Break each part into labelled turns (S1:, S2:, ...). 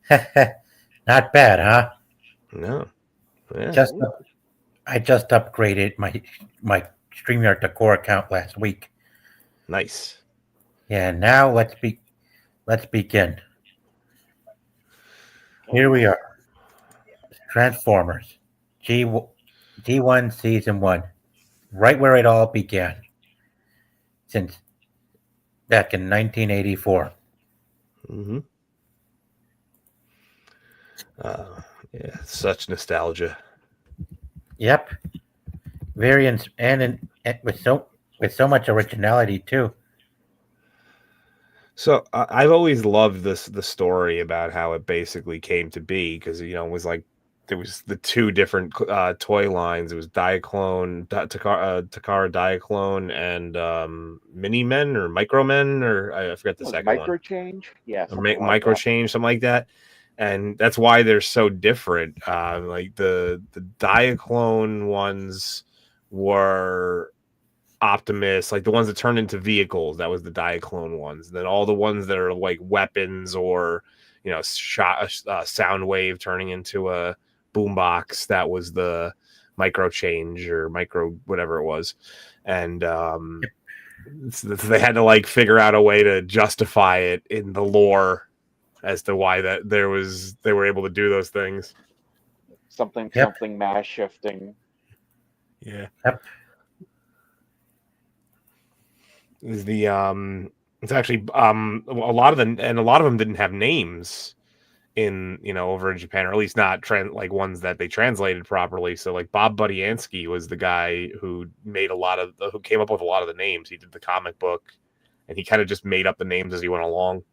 S1: Not bad, huh?
S2: No. Yeah.
S1: Just I just upgraded my StreamYard to core account last week.
S2: Nice.
S1: Yeah, now let's begin. Here we
S3: Okay.
S1: are. Transformers. G G1 Season 1. Right where it all began. Since back in 1984.
S2: Mm-hmm. Yeah, such nostalgia.
S1: Yep. Variants and with so much originality too.
S2: So I've always loved the story about how it basically came to be because it was like there was the two different toy lines. It was Diaclone, Takara Diaclone, and Mini Men or Micro Men, or I forget the
S3: Was
S2: second one,
S3: micro change? Yeah,
S2: or
S3: something like
S2: Micro
S3: that.
S2: Change, something like that. And that's why they're so different. Like the Diaclone ones were Optimus, like the ones that turn into vehicles, that was the Diaclone ones. And then all the ones that are like weapons or sound wave turning into a boombox, that was the Micro Change or Micro whatever it was. And they had to like figure out a way to justify it in the lore as to why that they were able to do those things.
S3: Something
S1: Yep.
S3: mass shifting.
S2: Yeah.
S1: Yep.
S2: Is the it's actually a lot of them didn't have names in over in Japan, or at least not like ones that they translated properly. So like Bob Budiansky was the guy who made who came up with a lot of the names. He did the comic book and he kind of just made up the names as he went along.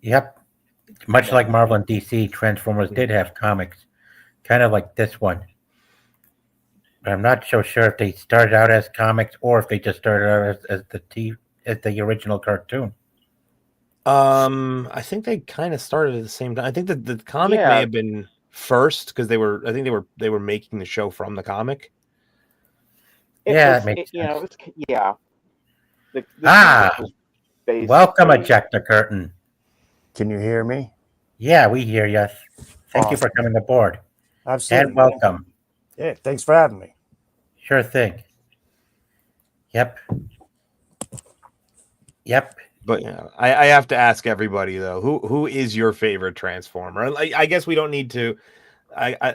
S1: Yep. Much like Marvel and DC, Transformers did have comics, kind of like this one. But I'm not so sure if they started out as comics or if they just started out as the original cartoon.
S2: I think they kind of started at the same time. I think that the comic may have been first because I think they were making the show from the comic.
S1: That makes sense. Welcome, Ejector Curtain.
S4: Can you hear me?
S1: Yeah, we hear you. Thank you for coming aboard.
S4: Absolutely.
S1: And welcome.
S4: Yeah, thanks for having me.
S1: Sure thing. Yep.
S2: But yeah, I have to ask everybody though, who is your favorite Transformer? I guess we don't need to.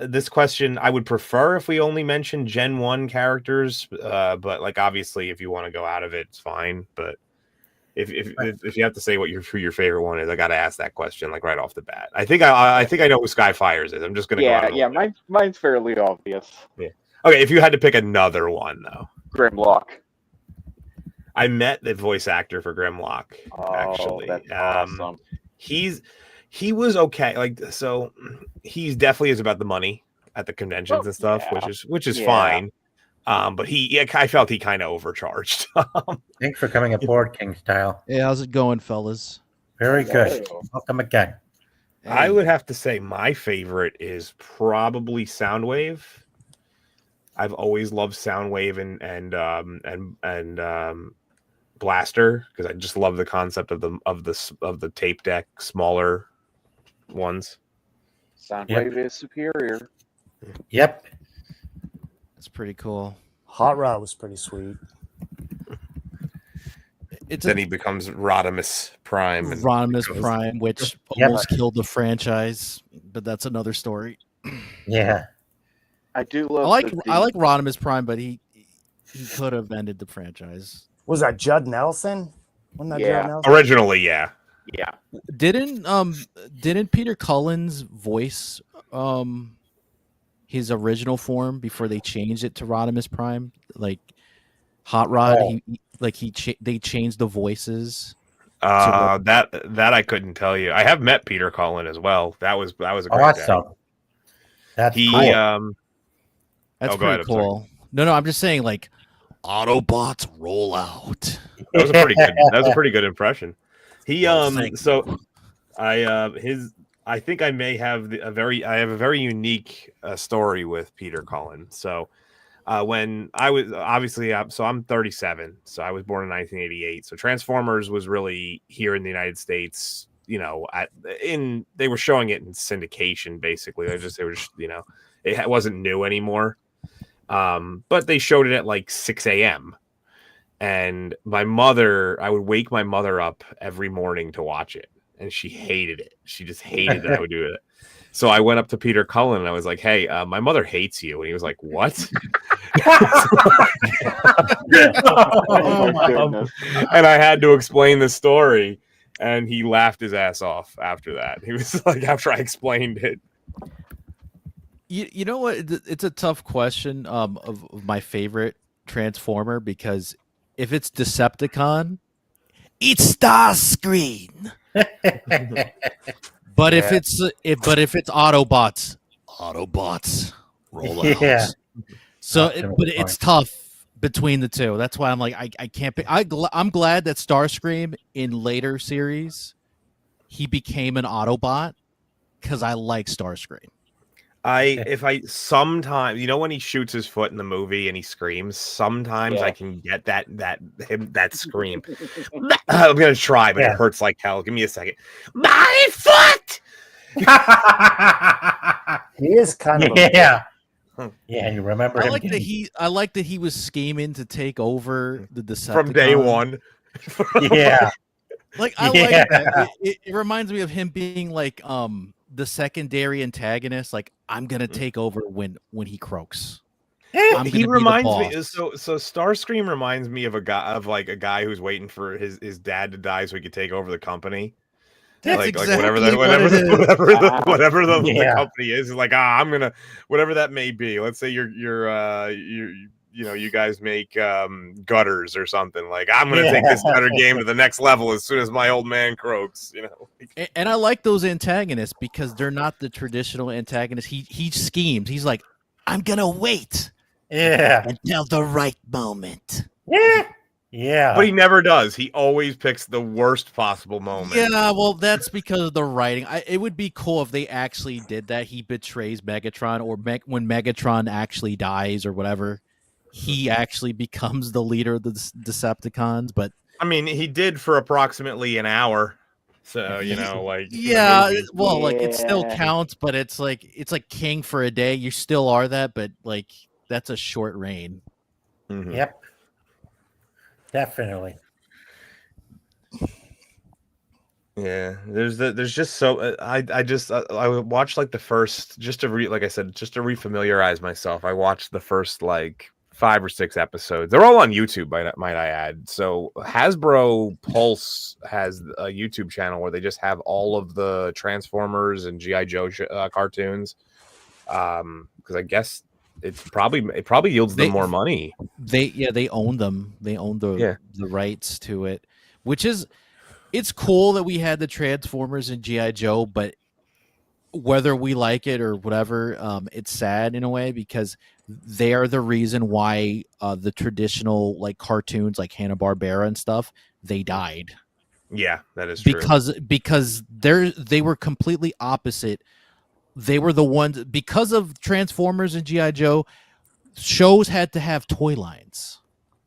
S2: This question I would prefer if we only mention Gen 1 characters, but like obviously if you want to go out of it, it's fine. But if you have to say who your favorite one is, I got to ask that question like right off the bat. I think I know who Skyfires is. I'm just gonna go out.
S3: Mine's fairly obvious.
S2: Yeah. Okay, if you had to pick another one though,
S3: Grimlock.
S2: I met the voice actor for Grimlock. Actually,
S3: that's awesome.
S2: He was okay. Like so, he's definitely is about the money at the conventions and stuff, which is fine. But I felt he kind of overcharged.
S1: Thanks for coming aboard, King Style.
S5: Hey, how's it going, fellas?
S1: Very good. Welcome again.
S5: Hey.
S2: I would have to say my favorite is probably Soundwave. I've always loved Soundwave and Blaster because I just love the concept of the tape deck, smaller ones.
S3: Soundwave is superior.
S1: Yep.
S5: That's pretty cool.
S4: Hot Rod was pretty sweet.
S2: Then he becomes Rodimus Prime.
S5: Prime, which almost killed the franchise, but that's another story.
S1: Yeah.
S3: I do love.
S5: I like Rodimus Prime, but he could have ended the franchise.
S4: Was that Judd Nelson?
S3: Wasn't that Judd
S2: Nelson? Originally, yeah.
S3: Yeah.
S5: Didn't Peter Cullen's voice his original form before they changed it to Rodimus Prime? Like Hot Rod, they changed the voices.
S2: That I couldn't tell you. I have met Peter Cullen as well. That was a great
S1: awesome.
S2: Day.
S1: That's cool.
S5: That's pretty cool. No, I'm just saying, like, Autobots roll out.
S2: That was a pretty good. That was a pretty good impression. I think I may have a very unique story with Peter Cullen. So when I was I'm 37, so I was born in 1988. So Transformers was really here in the United States they were showing it in syndication basically. They were just it wasn't new anymore. But they showed it at like 6 a.m. And I would wake my mother up every morning to watch it, and she hated it. She just hated that I would do it. So I went up to Peter Cullen and I was like, "Hey, my mother hates you." And he was like, "What?"
S3: Oh my goodness.
S2: And I had to explain the story, and he laughed his ass off after that. He was like, after I explained it.
S5: You know what? It's a tough question of my favorite Transformer, because if it's Decepticon, it's Starscream. But if it's Autobots, roll out.
S1: Yeah.
S5: So,
S1: Optimus
S5: but it's tough between the two. That's why I'm like, I can't pick. I'm glad that Starscream in later series, he became an Autobot, because I like Starscream.
S2: Sometimes, when he shoots his foot in the movie and he screams, sometimes I can get that scream. I'm gonna try, but it hurts like hell. Give me a second. My foot.
S4: He is kind of
S1: Yeah, you remember
S5: I
S1: him
S5: like that
S1: getting-
S5: I like that he was scheming to take over the Decepticons
S2: From day one.
S1: Yeah,
S5: Like I like that. It reminds me of him being like the secondary antagonist. Like, I'm gonna take over when he croaks. I'm
S2: He
S5: gonna be the
S2: reminds me.
S5: boss.
S2: So Starscream reminds me of a guy who's waiting for his dad to die so he could take over the company.
S5: That's
S2: Like
S5: exactly
S2: whatever
S5: what it is.
S2: the company is like, I'm gonna, whatever that may be. Let's say you guys make gutters or something. Like, I'm gonna take this gutter game to the next level as soon as my old man croaks.
S5: And I like those antagonists because they're not the traditional antagonist. He schemes. He's like, I'm gonna wait until the right moment.
S1: Yeah.
S2: But he never does. He always picks the worst possible moment.
S5: Yeah, well, that's because of the writing. It would be cool if they actually did that. He betrays Megatron, or when Megatron actually dies or whatever, he actually becomes the leader of the Decepticons. But
S2: I mean, he did for approximately an hour. So, like,
S5: yeah, well, like it still counts, but it's like king for a day. You still are that, but like that's a short reign.
S2: Mhm.
S1: Yep. Definitely.
S2: Yeah, there's just so I watched like the first, just to refamiliarize myself. I watched the first like 5 or 6 episodes. They're all on YouTube, might I add. So Hasbro Pulse has a YouTube channel where they just have all of the Transformers and GI Joe cartoons. Because I guess it probably yields them more money.
S5: They own them. They own the rights to it, which is, it's cool that we had the Transformers and GI Joe, but whether we like it or whatever, it's sad in a way because they are the reason why the traditional like cartoons like Hanna-Barbera and stuff, they died.
S2: Yeah, that is true.
S5: Because they were completely opposite. They were the ones, because of Transformers and GI Joe, shows had to have toy lines.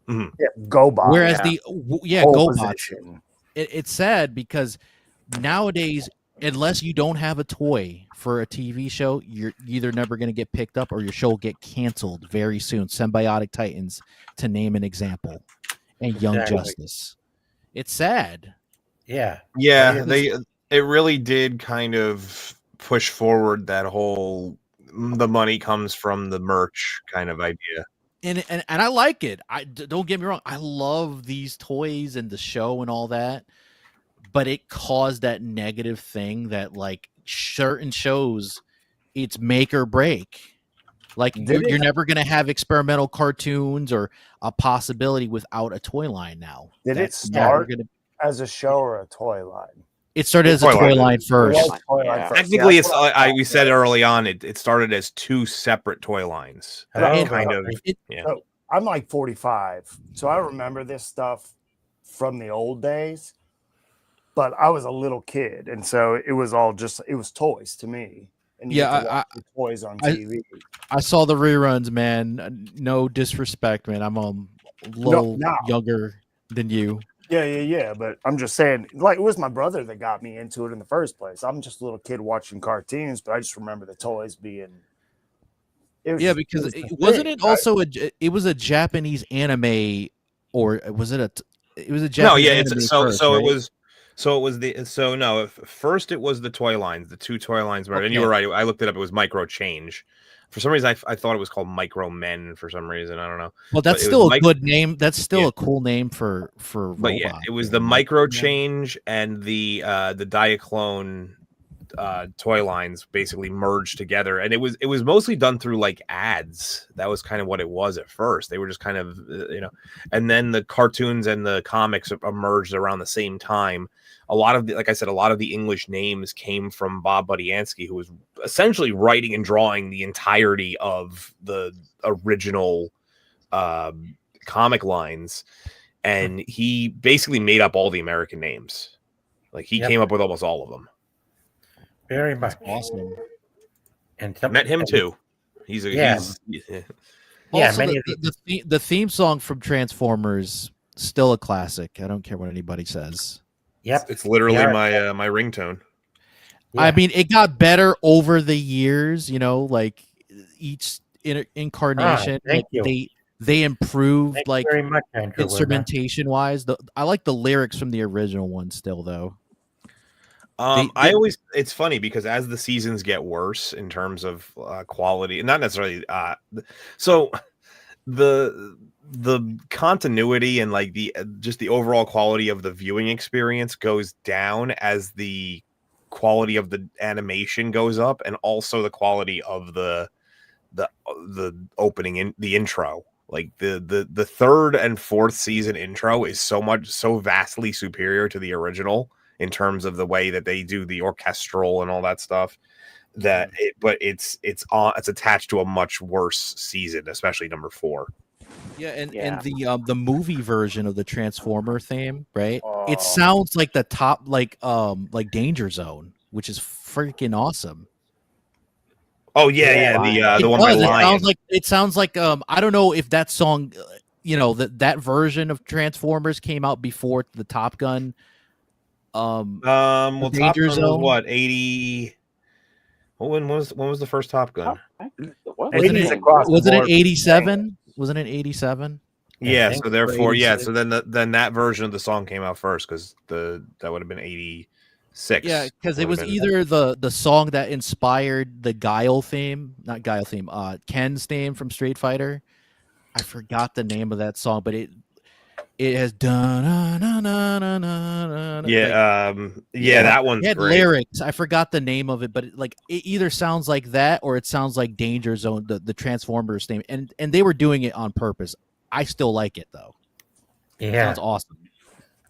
S2: Mm-hmm.
S4: Yeah, GoBot.
S5: Whereas GoBots.
S4: Position.
S5: It's sad because nowadays, unless you don't have a toy for a TV show, you're either never going to get picked up or your show will get canceled very soon. Symbiotic Titans, to name an example, and Young Justice. It's sad.
S1: Yeah.
S2: Yeah, it really did kind of push forward that whole the money comes from the merch kind of idea.
S5: And I like it. Don't get me wrong. I love these toys and the show and all that, but it caused that negative thing that like certain shows, it's make or break. Like you're never going to have experimental cartoons or a possibility without a toy line now.
S4: Did it start as a show or a toy line?
S5: It started as a toy line first.
S2: Technically, we said early on it started as 2 separate toy lines.
S4: So I'm like 45, so I remember this stuff from the old days. But I was a little kid, and so it was toys to me. And you get to watch the toys on TV.
S5: I saw the reruns, man. No disrespect, man. I'm a little younger than you.
S4: Yeah. But I'm just saying, like, it was my brother that got me into it in the first place. I'm just a little kid watching cartoons, but I just remember the toys being.
S5: Yeah, because
S4: it was
S5: wasn't
S4: big,
S5: it
S4: right?
S5: also it was a Japanese anime, or was it it was a
S2: No,
S5: Japanese
S2: yeah,
S5: anime
S2: it's
S5: first,
S2: so
S5: right?
S2: it was the so no, first it was the toy lines, the two toy lines, and you
S5: Okay.
S2: were right. I looked it up. It was Micro Change. For some reason, I thought it was called Micro Men. For some reason, I don't know.
S5: Well,
S2: But
S5: that's
S2: it was
S5: still a good name. That's still
S2: Yeah.
S5: a cool name for
S2: But yeah,
S5: robots.
S2: it was the Micro Change and the Diaclone toy lines basically merged together, and it was mostly done through like ads. That was kind of what it was at first. They were just kind of and then the cartoons and the comics emerged around the same time. A lot of like I said, a lot of the English names came from Bob Budiansky, who was essentially writing and drawing the entirety of the original comic lines, and he basically made up all the American names. Like he came up with almost all of them.
S1: Very much.
S5: That's awesome.
S1: And
S2: Met him too. He's
S5: Also, the theme song from Transformers still a classic. I don't care what anybody says.
S1: Yep,
S2: it's literally my my ringtone.
S5: Yeah. I mean, it got better over the years. Like each incarnation,
S1: thank you.
S5: They improved
S1: Thank
S5: like
S1: you very much, Andrew,
S5: instrumentation wise. I like the lyrics from the original one still, though.
S2: It's funny because as the seasons get worse in terms of quality, not necessarily so the continuity and like just the overall quality of the viewing experience goes down as the quality of the animation goes up, and also the quality of the opening in the intro. Like the third and fourth season intro is so vastly superior to the original in terms of the way that they do the orchestral and all that stuff, that it's attached to a much worse season, especially number 4.
S5: Yeah, and the movie version of the Transformer theme, right? It sounds like the top like Danger Zone, which is freaking awesome.
S2: Oh yeah. The one by Lion.
S5: It sounds like I don't know if that song, that version of Transformers came out before the Top Gun.
S2: Well,
S5: Danger
S2: Top Gun
S5: Zone
S2: was what 80. When was the first Top Gun?
S5: Wasn't it 87? Wasn't it 87?
S2: Yeah, so therefore, so then that version of the song came out first because that would have been 86.
S5: Yeah, because it was either the song that inspired the Ken's theme from Street Fighter. I forgot the name of that song, but it has that one's
S2: great.
S5: Lyrics. I forgot the name of it, but it either sounds like that or it sounds like Danger Zone, the Transformers theme, and they were doing it on purpose. I still like it though.
S1: Yeah,
S5: it sounds awesome.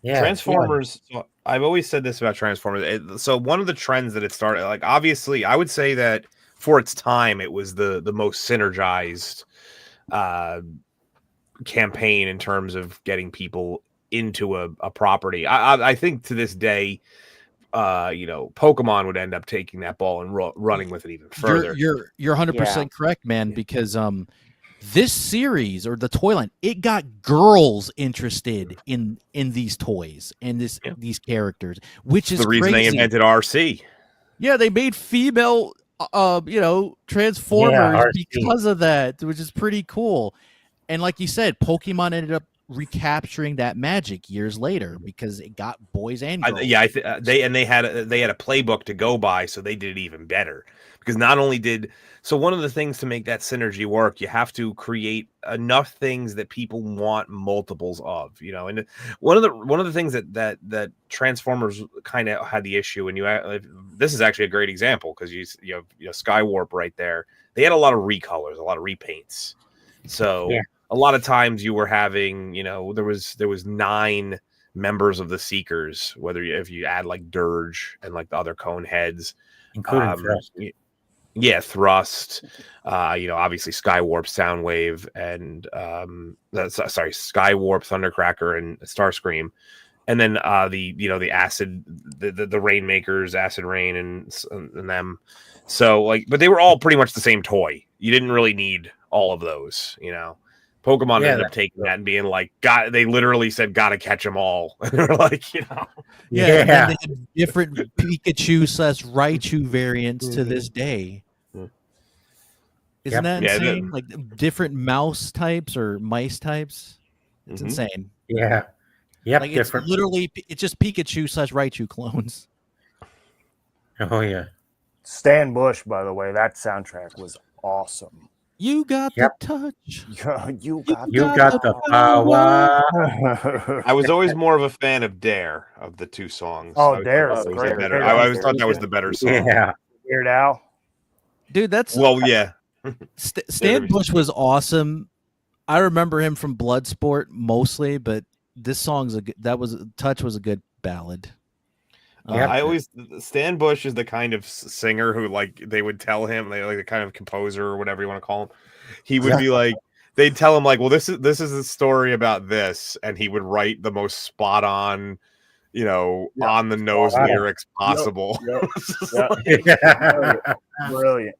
S2: Yeah, Transformers. So I've always said this about Transformers. So one of the trends that it started, like obviously, I would say that for its time, it was the most synergized campaign in terms of getting people into a property. I think to this day, Pokemon would end up taking that ball and running with it even further.
S5: You're 100% correct, man. Because this series or the toy line, it got girls interested in these toys and these characters, which is
S2: the reason
S5: crazy.
S2: They invented RC.
S5: Yeah, they made female, Transformers because of that, which is pretty cool. And like you said, Pokemon ended up recapturing that magic years later because it got boys and girls.
S2: They had a playbook to go by, so they did it even better. Because not only one of the things to make that synergy work, you have to create enough things that people want multiples of, And one of the things that Transformers kind of had the issue, and this is actually a great example because you have Skywarp right there. They had a lot of recolors, a lot of repaints. So a lot of times you were having, there was 9 members of the Seekers, if you add like Dirge and like the other cone heads,
S1: including Thrust.
S2: Thrust, obviously Skywarp, Soundwave, and Skywarp, Thundercracker, and Starscream, and then the Acid, the Rainmakers, Acid Rain, and them. So but they were all pretty much the same toy. You didn't really need all of those, Pokemon
S1: Yeah,
S2: ended up taking that and being like, "God," they literally said, "Gotta catch them all." And they're like,
S5: And then
S1: Yeah.
S5: they had different Pikachu / Raichu variants to this day.
S2: Mhm.
S5: Isn't that
S2: Yeah,
S5: insane? Like different mouse types or mice types. It's
S2: Mhm.
S5: insane.
S1: Yeah. Yep.
S5: Like
S1: different.
S5: it's just Pikachu / Raichu clones.
S1: Oh yeah.
S4: Stan Bush, by the way, that soundtrack was awesome.
S5: You got
S1: Yep.
S5: the touch.
S4: You got
S1: You got the power.
S2: I was always more of a fan of Dare of the two songs.
S4: Oh,
S2: I always
S4: Dare
S2: thought
S4: is
S2: that was
S4: great.
S2: the better.
S4: Dare
S2: I
S4: is
S2: always thought
S4: very
S2: that was
S4: good.
S2: the better song.
S1: Yeah.
S4: Weird Al.
S5: Dude, that's
S2: Well, yeah.
S5: Stan Bush was awesome. I remember him from Bloodsport mostly, but this song's Touch was a good ballad.
S1: Yep.
S2: Stan Bush is the kind of singer who, like, they would tell him, like the kind of composer or whatever you want to call him. He would be like, they'd tell him like, well, this is a story about this, and he would write the most spot on, on the nose lyrics possible.
S4: Brilliant.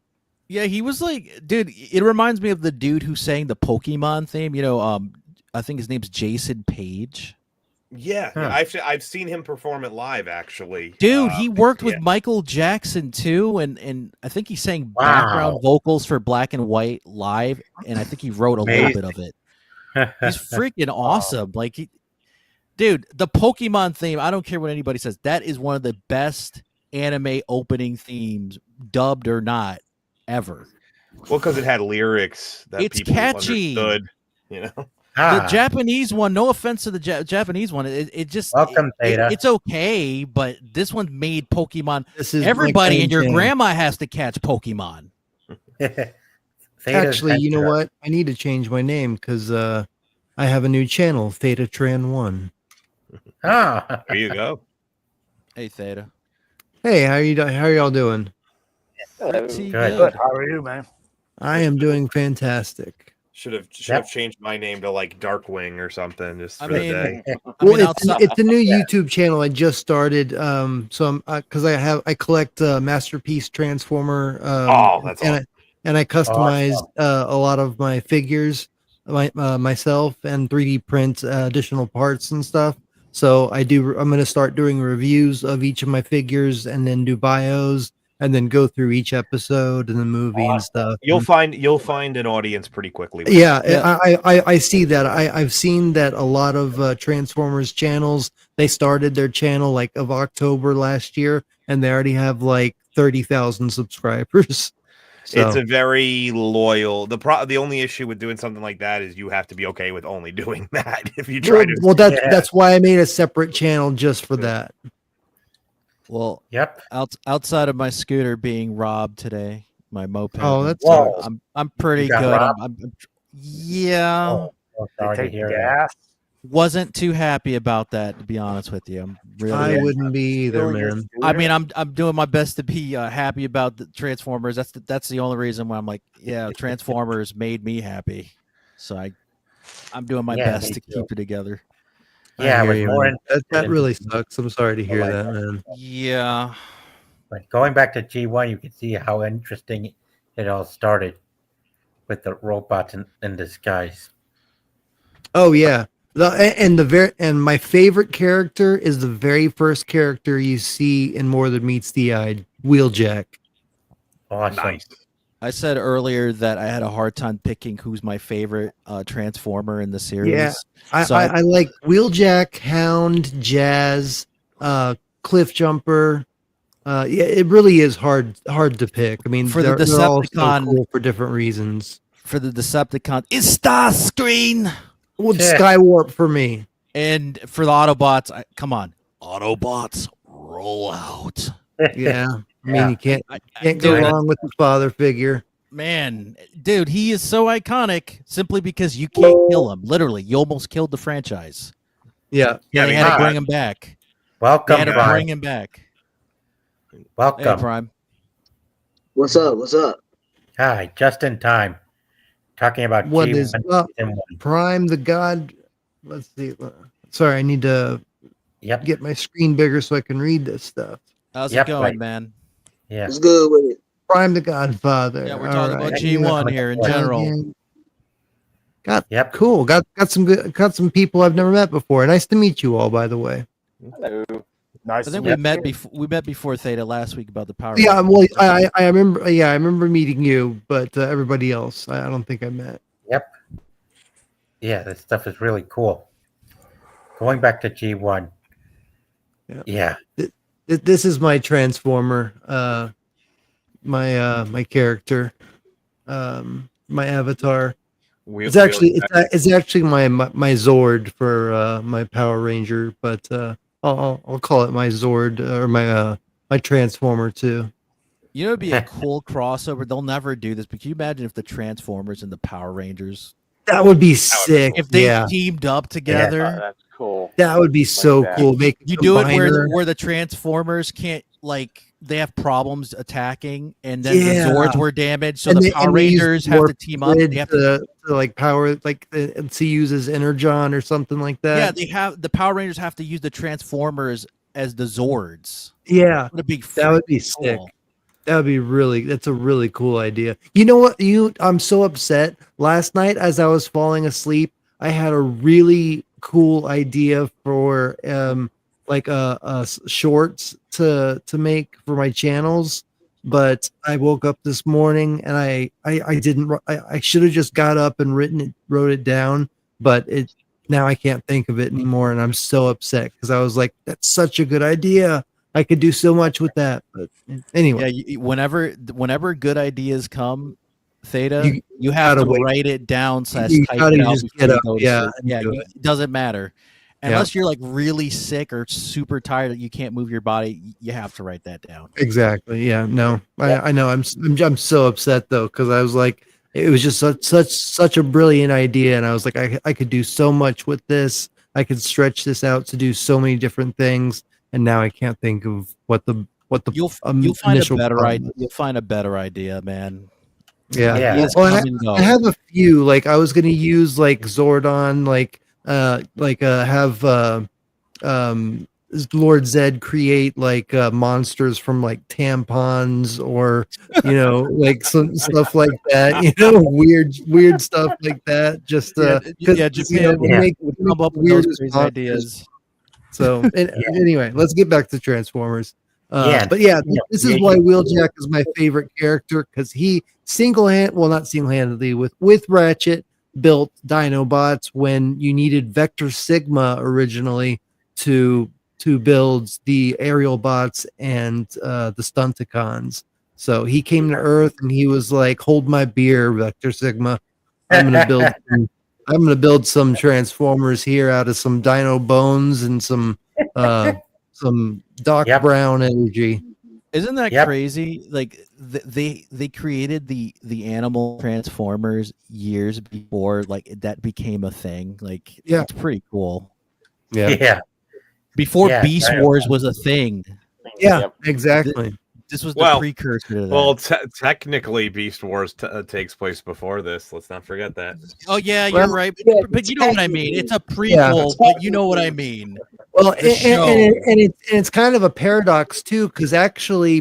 S5: Yeah, he was like, dude, it reminds me of the dude who sang the Pokemon theme. I think his name's Jason Page.
S2: Yeah,
S1: Huh.
S2: I've seen him perform it live, actually.
S5: Dude, he worked with Michael Jackson too, and I think he sang background vocals for Black and White live, and I think he wrote a little bit of it. He's freaking awesome. Like, dude, the Pokemon theme, I don't care what anybody says, that is one of the best anime opening themes, dubbed or not, ever.
S2: Well, because it had lyrics that
S5: it's
S2: people
S5: catchy.
S2: understood,
S5: The Japanese one, no offense to the Japanese one, it just
S1: Welcome, Theta.
S5: it's okay, but this one made Pokemon.
S3: This is
S5: Everybody and your
S3: Jane.
S5: grandma has to catch Pokemon.
S3: Actually, you know what? I need to change my name because I have a new channel, Theta Tran 1.
S1: Ah.
S2: There you go.
S5: Hey, Theta.
S3: Hey, how are y'all doing?
S5: Pretty
S4: Good. How are you, man?
S3: I am doing fantastic.
S2: Should have changed my name to like Darkwing or something just for the day.
S3: It's a new YouTube channel I just started. So I'm because I collect Masterpiece Transformer.
S2: That's awesome.
S3: And I customize a lot of my figures myself and 3D print additional parts and stuff. So I'm going to start doing reviews of each of my figures and then do bios and then go through each episode and the movie and stuff.
S2: You'll find an audience pretty quickly.
S3: I see that. I've seen that a lot of Transformers channels, they started their channel like of October last year and they already have like 30,000 subscribers. So.
S2: It's a very loyal. The only issue with doing something like that is you have to be okay with only doing that. If you try to,
S3: that's why I made a separate channel just for that.
S5: Well, outside of my scooter being robbed today, my moped.
S3: Oh, that's
S5: I'm pretty good. Yeah.
S1: Sorry to hear that.
S5: Wasn't too happy about that, to be honest with you.
S3: I wouldn't be either, man.
S5: I mean, I'm doing my best to be happy about the Transformers. That's the only reason why I'm like, yeah, Transformers made me happy. So I'm doing my best to keep it together.
S1: Yeah,
S3: that really sucks. I'm sorry to hear that, man.
S5: Yeah.
S1: But going back to G1, you can see how interesting it all started with the robots in disguise.
S3: Oh yeah. And my favorite character is the very first character you see in More Than Meets the Eye, Wheeljack.
S1: Awesome.
S2: Nice.
S5: I said earlier that I had a hard time picking who's my favorite Transformer in the series.
S3: Yeah, I like Wheeljack, Hound, Jazz, Cliff Jumper. Yeah, it really is hard to pick. I mean,
S5: for
S3: they're all so
S5: Decepticon,
S3: cool for different reasons.
S5: For the Decepticon, it's Starscream.
S3: Well, Skywarp for me.
S5: And for the Autobots, come on, Autobots, roll out.
S3: Yeah. I mean, you can't go wrong with the father figure.
S5: Man, dude, he is so iconic simply because you can't kill him. Literally, you almost killed the franchise.
S3: Yeah.
S5: They had to bring him back.
S1: Welcome,
S5: They had to bring him back.
S1: Welcome.
S5: Hey, Prime.
S6: What's up?
S1: Hi, just in time. Talking about
S3: what is up?
S1: Season 1.
S3: Prime the God. Let's see. Sorry, I need to get my screen bigger so I can read this stuff.
S5: How's it going, man?
S1: Yeah.
S6: It's good with it.
S3: Prime the Godfather.
S5: Yeah, we're talking about G1 here in general.
S1: Yep.
S3: Cool. Got some people I've never met before. Nice to meet you all, by the way.
S7: Hello.
S4: Nice.
S5: I
S4: to
S5: think
S4: meet
S5: we met
S4: you.
S5: before. We met before Theta last week about the Power.
S3: Yeah,
S5: Rangers.
S3: well, I remember. Yeah, I remember meeting you, but everybody else, I don't think I met.
S1: Yep. Yeah, this stuff is really cool. Going back to G1. Yeah.
S3: This is my Transformer. My character. My avatar. It's actually my Zord for my Power Ranger, but I'll call it my Zord or my Transformer too.
S5: You know, it'd be a cool crossover. They'll never do this, but can you imagine if the Transformers and the Power Rangers,
S3: That would be sick.
S5: if they
S3: Yeah,
S5: teamed up together?
S7: Oh, that's cool.
S3: that would be so
S7: that.
S3: cool. Make
S5: You do it
S3: combiner.
S5: where the Transformers can't, like, they have problems attacking, and then
S3: Yeah.
S5: the Zords were damaged, so
S3: And
S5: the
S3: they-
S5: Power
S3: and they use
S5: Rangers have
S3: warp
S5: to team up.
S3: grid
S5: They have to,
S3: to like power like to use as Energon or something like
S5: yeah,
S3: that.
S5: they have the Power Rangers have to use the Transformers as the Zords.
S3: Yeah,
S5: What a big
S3: that would be
S5: freaking
S3: sick.
S5: cool.
S3: That would be really. That's a really cool idea. You know what? I'm so upset. Last night, as I was falling asleep, I had a really cool idea for shorts to make for my channels, but I woke up this morning and I didn't. I should have just got up and wrote it down, but now I can't think of it anymore, and I'm so upset because I was like, that's such a good idea. I could do so much with that. But anyway,
S5: Yeah, whenever good ideas come, Theta, you have
S3: gotta
S5: to
S3: wait.
S5: write it down / type
S3: You
S5: it
S3: gotta
S5: out
S3: just
S5: before
S3: get
S5: you
S3: up,
S5: go to
S3: yeah,
S5: sleep.
S3: and
S5: Yeah,
S3: do
S5: it doesn't matter.
S3: Yeah.
S5: Unless you're like really sick or super tired that you can't move your body, you have to write that down.
S3: exactly. Yeah. No, I know. I'm so upset though because I was like, it was just such a brilliant idea, and I was like, I could do so much with this. I could stretch this out to do so many different things, and now I can't think of what the
S5: You'll find a
S3: initial
S5: better
S3: problem
S5: idea. You'll find a better idea, man.
S3: Yeah.
S1: Yeah.
S5: Ideas
S3: Well,
S5: come and go.
S3: I have a few. Like I was gonna use like Zordon, have Lord Zed create like monsters from like tampons or like some stuff like that. Weird stuff like that. Just
S5: Japan would
S3: make
S5: come up with
S3: weird
S5: those crazy ideas.
S3: So anyway, let's get back to Transformers.
S1: Yeah.
S3: But yeah, this is why
S1: Yeah.
S3: Wheeljack is my favorite character because he not single-handedly with Ratchet built Dinobots when you needed Vector Sigma originally to build the aerial bots and the Stunticons. So he came to Earth and he was like, "Hold my beer, Vector Sigma. I'm gonna build some Transformers here out of some Dino bones and some Doc
S1: Yep.
S3: Brown energy."
S5: Isn't that
S1: Yep.
S5: crazy? Like they created the animal Transformers years before like that became a thing. Like
S3: Yeah.
S5: it's pretty cool.
S1: Yeah.
S5: Before
S1: Yeah,
S5: Beast
S1: I-
S5: Wars was a thing.
S3: Yeah,
S7: Yep.
S3: exactly.
S5: This was the
S2: Well-
S5: precursor to that.
S2: Well, technically, Beast Wars takes place before this. Let's not forget that.
S5: oh yeah, you're
S3: Well,
S5: right.
S6: yeah,
S5: But you know what I mean. It's a
S3: Yeah.
S5: prequel, but you know what I mean.
S3: Well,
S5: The show.
S3: and it's kind of a paradox too, because actually,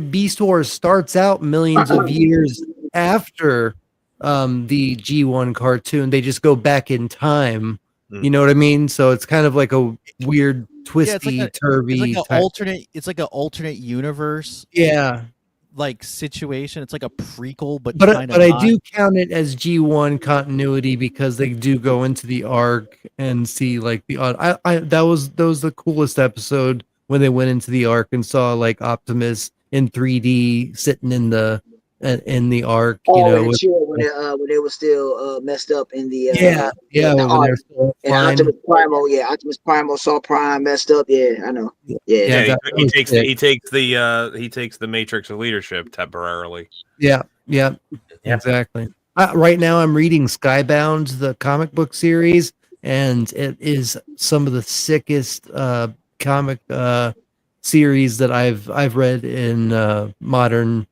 S3: Beast Wars starts out millions of years after the G1 cartoon. They just go back in time.
S2: Mm.
S3: You know what I mean? So it's kind of like a weird,
S5: Yeah, it's
S3: twisty,
S5: like
S3: turvy.
S5: it's like an alternate universe
S3: Yeah,
S5: like situation. It's like a prequel, but
S3: but
S5: kind
S3: but
S5: of
S3: I do count it as G1 continuity because they do go into the arc and see like the that was the coolest episode when they went into the arc and saw like Optimus in 3D sitting in the arc,
S6: Oh, in the
S3: with-
S6: chair when they were still messed up in the
S3: yeah,
S6: the
S3: when
S6: arc.
S3: they're still
S6: And
S3: flying.
S6: Optimus Primal saw Prime messed up. Yeah, I know. Yeah,
S3: Yeah, that
S2: he
S3: was
S2: takes
S3: sick.
S2: he takes the Matrix of leadership temporarily.
S3: Yeah, exactly. Right now, I'm reading Skybound, the comic book series, and it is some of the sickest comic series that I've read in modern,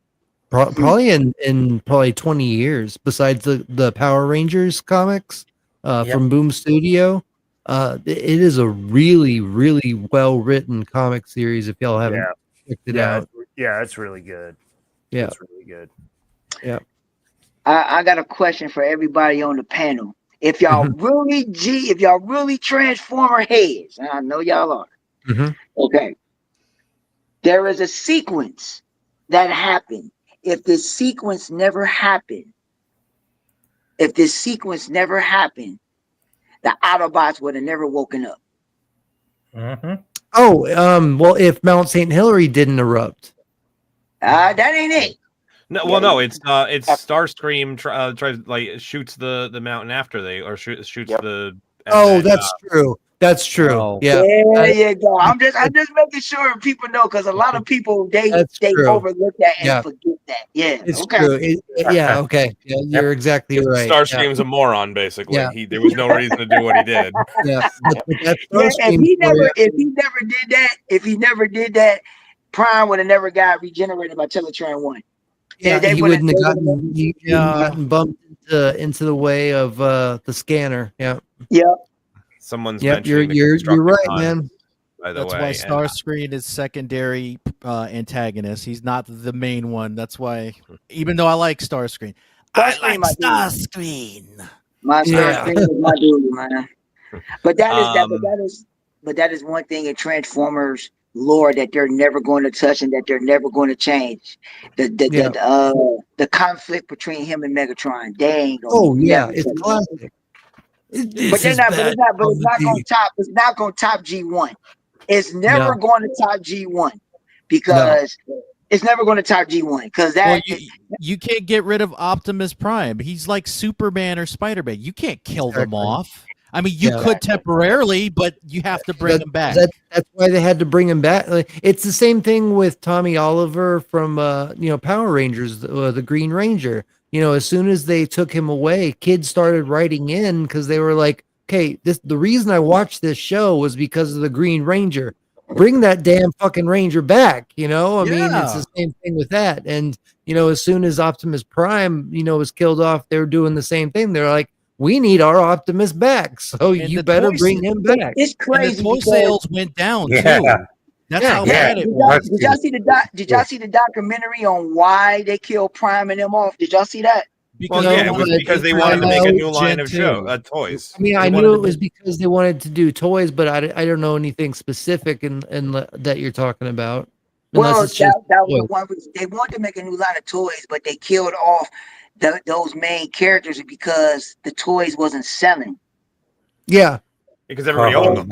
S3: probably in probably 20 years. Besides the Power Rangers comics from Boom Studio, it is a really really well written comic series. If y'all haven't checked it out,
S4: Yeah, it's really good.
S3: Yeah.
S4: It's really good.
S6: I got a question for everybody on the panel. If y'all really Transformer heads, and I know y'all are.
S3: Mhm.
S6: Okay. There is a sequence that happened. If this sequence never happened, the Autobots would have never woken up.
S1: Mm-hmm.
S3: Oh, well, if Mount St. Hilary didn't erupt.
S6: That ain't it.
S2: No, well, no, it's Starscream tries shoots the mountain after shoots the.
S3: Oh, that's true. That's true.
S5: Oh.
S3: Yeah.
S6: There you go. I'm just making sure people know, because a lot of people they
S3: true.
S6: overlook that and
S3: Yeah.
S6: forget that. Yeah.
S3: It's
S6: Okay.
S3: true. Yeah. Okay. Yeah, you're exactly right.
S2: Starscream's a moron, basically.
S3: Yeah.
S2: There was no reason to do what he did.
S3: Yeah. But that's
S6: Yeah,
S3: Starscream
S6: if he never did that, Prime would have never got regenerated by Teletran 1.
S3: Yeah,
S6: They
S3: he
S6: wouldn't-
S3: wouldn't have
S6: they wouldn't-
S3: gotten he wouldn't have gotten bumped into the way of the scanner. Yeah.
S6: Yep.
S2: Someone's
S3: Yep.
S2: mentioning
S3: You're right,
S2: Destructicons,
S3: man.
S2: by the
S5: That's
S2: way.
S5: why
S2: and,
S5: Starscream is secondary antagonist. He's not the main one. That's why, even though I like Starscream, I
S6: Starscream,
S5: like
S6: my dude.
S5: Starscream.
S6: My
S3: Yeah.
S6: Starscream is my dude, man. But that is one thing in Transformers lore that they're never going to touch and that they're never going to change. The conflict between him and Megatron. They ain't gonna
S3: Oh yeah,
S6: never
S3: it's
S6: touch it.
S3: classic.
S6: But they're not. But it's not going to top. It's not going to top G1. It's never
S3: No.
S6: going to top G1 because it's never going to top G1 because that.
S5: Well, you can't get rid of Optimus Prime. He's like Superman or Spider-Man. You can't kill them
S3: Exactly.
S5: off. I mean, you could temporarily, but you have to bring him back.
S3: That's why they had to bring him back. Like, it's the same thing with Tommy Oliver from Power Rangers, the Green Ranger. As soon as they took him away, kids started writing in because they were like, "Okay, the reason I watched this show was because of the Green Ranger. Bring that damn fucking Ranger back." I mean, it's the same thing with that. And as soon as Optimus Prime, was killed off, they were doing the same thing. They're like, we need our Optimus back, so
S5: And
S3: you
S5: the
S3: better
S5: toy
S3: bring him back.
S6: It's
S5: And
S6: crazy.
S5: the toy
S6: because-
S5: sales went down too. That's how
S1: Yeah.
S5: bad it
S6: Did
S5: was.
S6: y'all see did y'all see the documentary on why they killed Prime and them off? Did y'all see that?
S2: Well,
S3: No,
S2: yeah, it was
S3: but
S2: because they
S3: it's
S2: wanted to make a new line
S5: Gen
S2: of
S5: 2.
S2: toys.
S3: I mean,
S5: They
S3: I
S5: wanted
S3: knew
S5: to
S3: it was because they wanted to do toys, but I don't know anything specific in that you're talking about. Unless
S6: Well,
S3: it's just
S6: that was the
S3: toys.
S6: one reason. They wanted to make a new line of toys, but they killed off those main characters because the toys wasn't selling.
S3: Yeah,
S2: Because everybody owned them.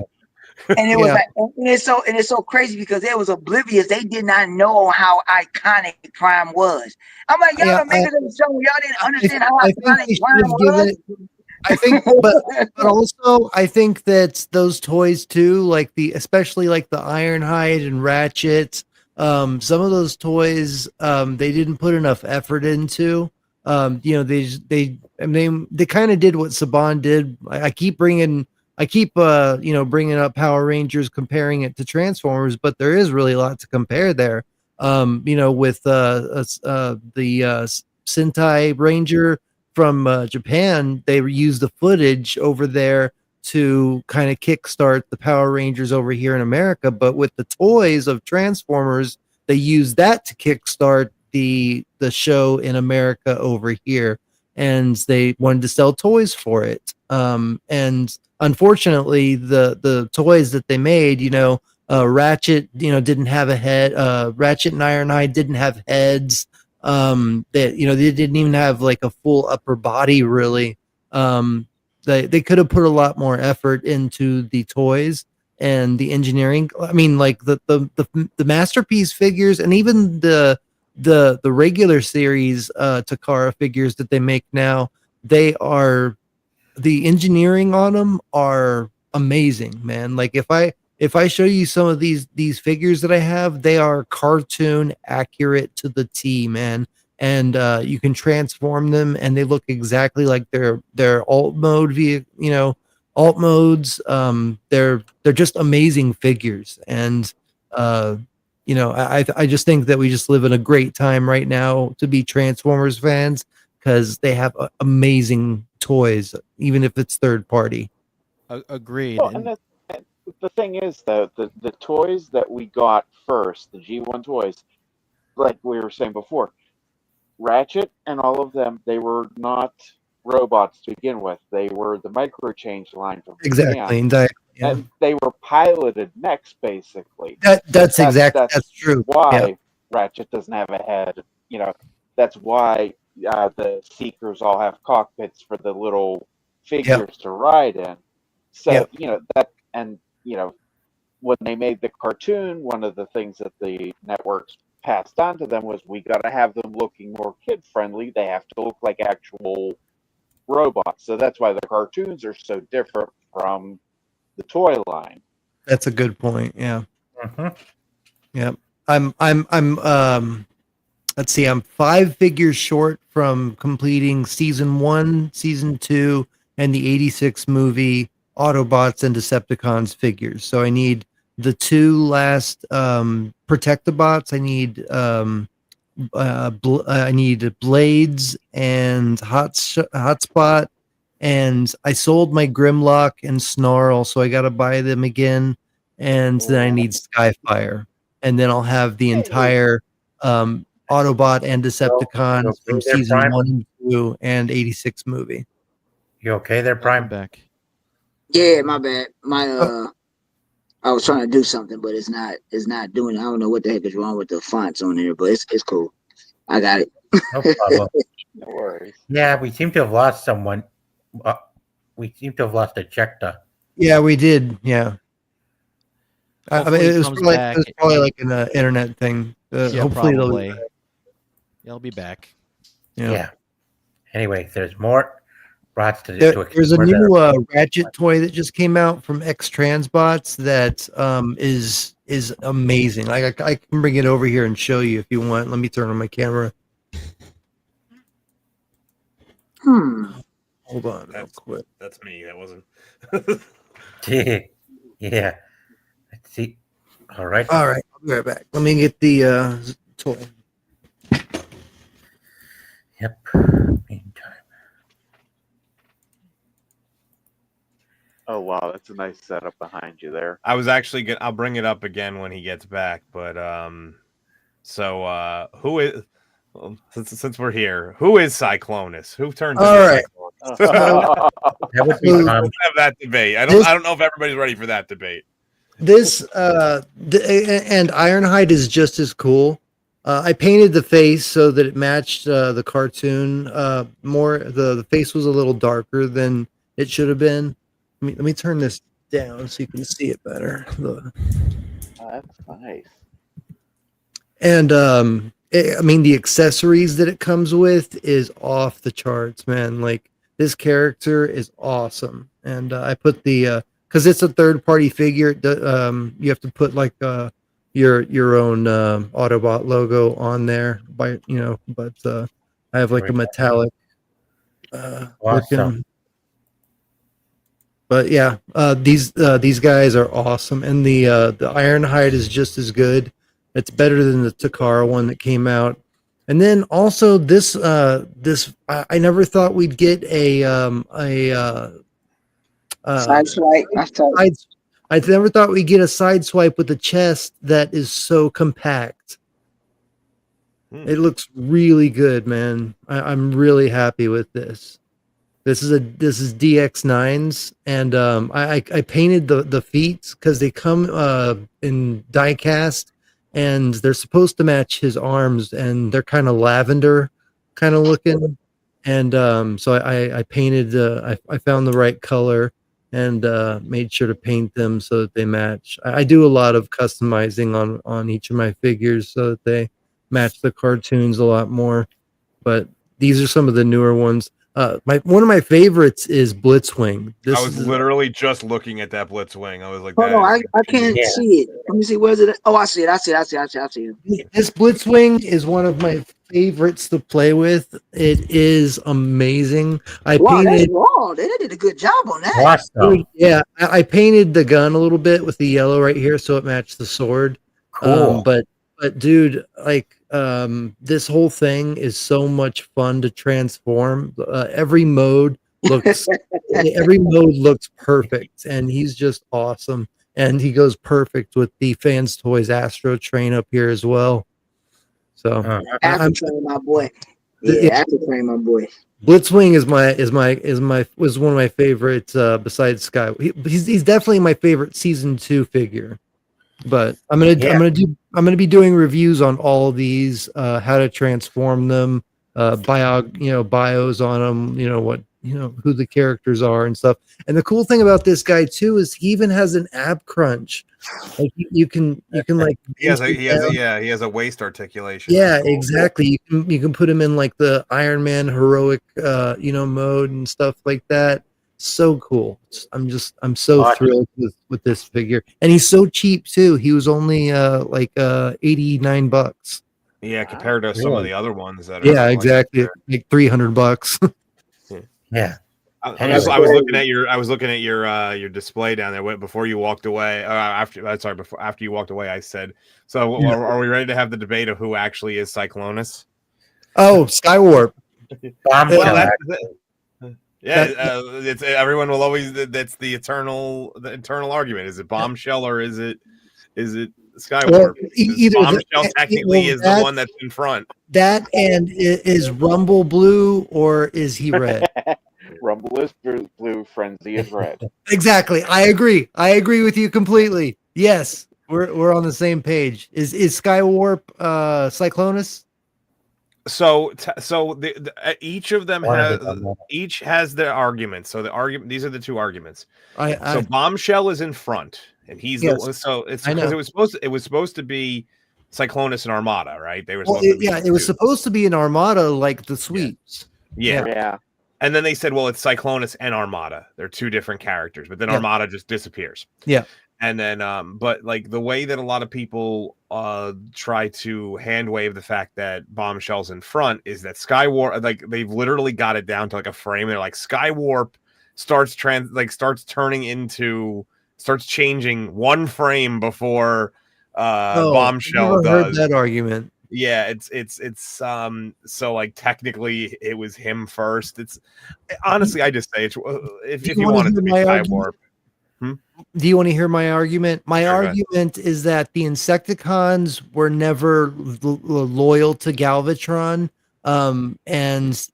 S6: And it was
S3: Yeah.
S6: like, and it's so crazy because they was oblivious. They did not know how iconic Prime was. I'm like, y'all are making them show. Y'all didn't understand how
S3: I think
S6: iconic
S3: they should
S6: Prime
S3: have given
S6: was.
S3: it. I think, but also I think that those toys too, like especially like the Ironhide and Ratchet, some of those toys, they didn't put enough effort into. They kind of did what Saban did. I keep bringing up Power Rangers, comparing it to Transformers, but there is really a lot to compare there. With the Sentai Ranger from Japan, they used the footage over there to kind of kickstart the Power Rangers over here in America. But with the toys of Transformers, they used that to kickstart the show in America over here, and they wanted to sell toys for it. And unfortunately, the toys that they made, Ratchet, didn't have a head. Ratchet and Ironhide didn't have heads. They didn't even have like a full upper body really. They could have put a lot more effort into the toys and the engineering. I mean, like the Masterpiece figures and even the regular series Takara figures that they make now, the engineering on them are amazing, man. Like if I show you some of these figures that I have, they are cartoon accurate to the T, man. And you can transform them, and they look exactly like their alt mode alt modes. They're just amazing figures, and I just think that we just live in a great time right now to be Transformers fans because they have amazing toys, even if it's third party.
S5: Agreed.
S7: Well, and the thing is, though, the toys that we got first, the G1 toys, like we were saying before, Ratchet and all of them, they were not robots to begin with. They were the micro change line from
S3: Exactly.
S7: Japan,
S3: Yeah.
S7: and they were piloted mechs basically.
S3: That's true.
S7: Why Ratchet doesn't have a head. You know, that's why the Seekers all have cockpits for the little figures to ride in. So you know that, and you know, when they made the cartoon, one of the things that the networks passed on to them was, we got to have them looking more kid friendly. They have to look like actual robots. So that's why the cartoons are so different from the toy line.
S3: That's a good point. Yeah.
S1: Mm-hmm.
S3: Yeah. I'm let's see, I'm 5 figures short from completing season 1, season 2, and the 86 movie Autobots and Decepticons figures. So I need the 2 last Protectobots. I need Blades and Hotspot, and I sold my Grimlock and Snarl, so I got to buy them again. And then I need Skyfire, and then I'll have the entire Autobot and Decepticons from season
S1: Prime?
S3: 1 and 2 and 86 movie.
S1: You okay there, Prime?
S5: Back.
S6: Yeah, my bad. I was trying to do something, but it's not doing it. I don't know what the heck is wrong with the fonts on there, but it's cool. I got it.
S1: No problem.
S7: No worries.
S1: Yeah, we seem to have lost someone. We seem to have lost a Ejecta.
S3: Yeah, we did. Yeah. I mean,
S5: Hopefully
S3: it was
S5: comes
S3: probably,
S5: back.
S3: like an internet thing.
S5: Yeah,
S3: Hopefully
S5: probably. He'll be back.
S1: Yeah. Anyway, there's more rots to
S3: There's a
S1: explore
S3: new
S1: there.
S3: Ratchet toy that just came out from X Transbots that is amazing. Like I can bring it over here and show you if you want. Let me turn on my camera. Hold on, real quick.
S2: That's me. That wasn't.
S1: Yeah. Let's see. All right.
S3: All right, I'll be right back. Let me get the toy.
S1: Yep. Meantime.
S7: Oh wow, that's a nice setup behind you there.
S2: I was actually I'll bring it up again when he gets back, but so who is, since we're here, who is Cyclonus? Who turns
S3: All
S2: into
S3: right.
S2: Cyclonus?
S1: That would be
S3: So-
S1: fun.
S2: Let's have that debate. I don't know if everybody's ready for that debate.
S3: This and Ironhide is just as cool. I painted the face so that it matched the cartoon more. The face was a little darker than it should have been. Let me turn this down so you can see it better.
S7: That's nice.
S3: And I mean, the accessories that it comes with is off the charts, man. Like, this character is awesome. And I put the because it's a third-party figure. You have to put like your own Autobot logo on there. But I have like a metallic looking. But yeah, these guys are awesome, and the Ironhide is just as good. It's better than the Takara one that came out. And then also this I never thought we'd get a
S6: Side swipe.
S3: I never thought we'd get a side swipe with a chest that is so compact. It looks really good, man. I'm really happy with this. This is DX9s, and I painted the feet because they come in die cast, and they're supposed to match his arms, and they're kind of lavender kind of looking. And so I painted I found the right color and made sure to paint them so that they match. I do a lot of customizing on each of my figures so that they match the cartoons a lot more. But these are some of the newer ones. One of my favorites is Blitzwing.
S2: I was literally just looking at that Blitzwing. I was like,
S6: Hold on, I can't see it. Let me see. Where's it? Oh, I see it. I see it.
S3: This Blitzwing is one of my favorites to play with. It is amazing.
S6: Wow, that's raw. They did a good job on that.
S1: Awesome.
S3: Yeah, I painted the gun a little bit with the yellow right here so it matched the sword.
S1: Cool.
S3: But dude, like this whole thing is so much fun to transform. Every mode looks perfect, and he's just awesome. And he goes perfect with the Fans Toys Astro Train up here as well. So
S6: After train my boy. Yeah, after train my boy.
S3: Blitzwing was one of my favorites besides Sky. He's definitely my favorite season 2 figure. But I'm gonna be doing reviews on all of these, how to transform them, bios on them, who the characters are and stuff. And the cool thing about this guy too is he even has an ab crunch. Like you can like
S2: he has a waist articulation.
S3: Yeah, exactly. You can put him in like the Iron Man heroic mode and stuff like that. So cool. I'm so thrilled with this figure. And he's so cheap too. He was only $89.
S2: Yeah, compared to some of the other ones that are
S3: exactly. Like $300.
S1: Yeah.
S2: I was looking at your display down there before you walked away. After you walked away, I said, "So are we ready to have the debate of who actually is Cyclonus?"
S3: Oh, Skywarp.
S2: It's everyone will always. That's the eternal argument. Is it Bombshell or is it Skywarp? Well,
S3: either
S2: Bombshell technically is the one that's in front.
S3: That and is Rumble blue or is he red?
S7: Rumble is blue, Frenzy is red.
S3: Exactly. I agree with you completely. Yes, we're on the same page. Is Skywarp Cyclonus?
S2: So each of them has their argument. So these are the two arguments. So Bombshell is in front, and he's because it was supposed to be Cyclonus and Armada, right? They were
S3: it was supposed to be an Armada like the Sweeps.
S2: Yeah. And then they said, well, it's Cyclonus and Armada. They're two different characters, but then Armada just disappears.
S3: Yeah.
S2: And then, but like the way that a lot of people try to hand wave the fact that Bombshell's in front is that Skywarp, like they've literally got it down to like a frame. They're like Skywarp starts changing one frame before Bombshell does.
S3: Heard that argument.
S2: Yeah, it's so like technically it was him first. It's honestly I just say if you want it to be Skywarp.
S3: Do you want to hear my argument? My argument is that the Insecticons were never loyal to Galvatron, and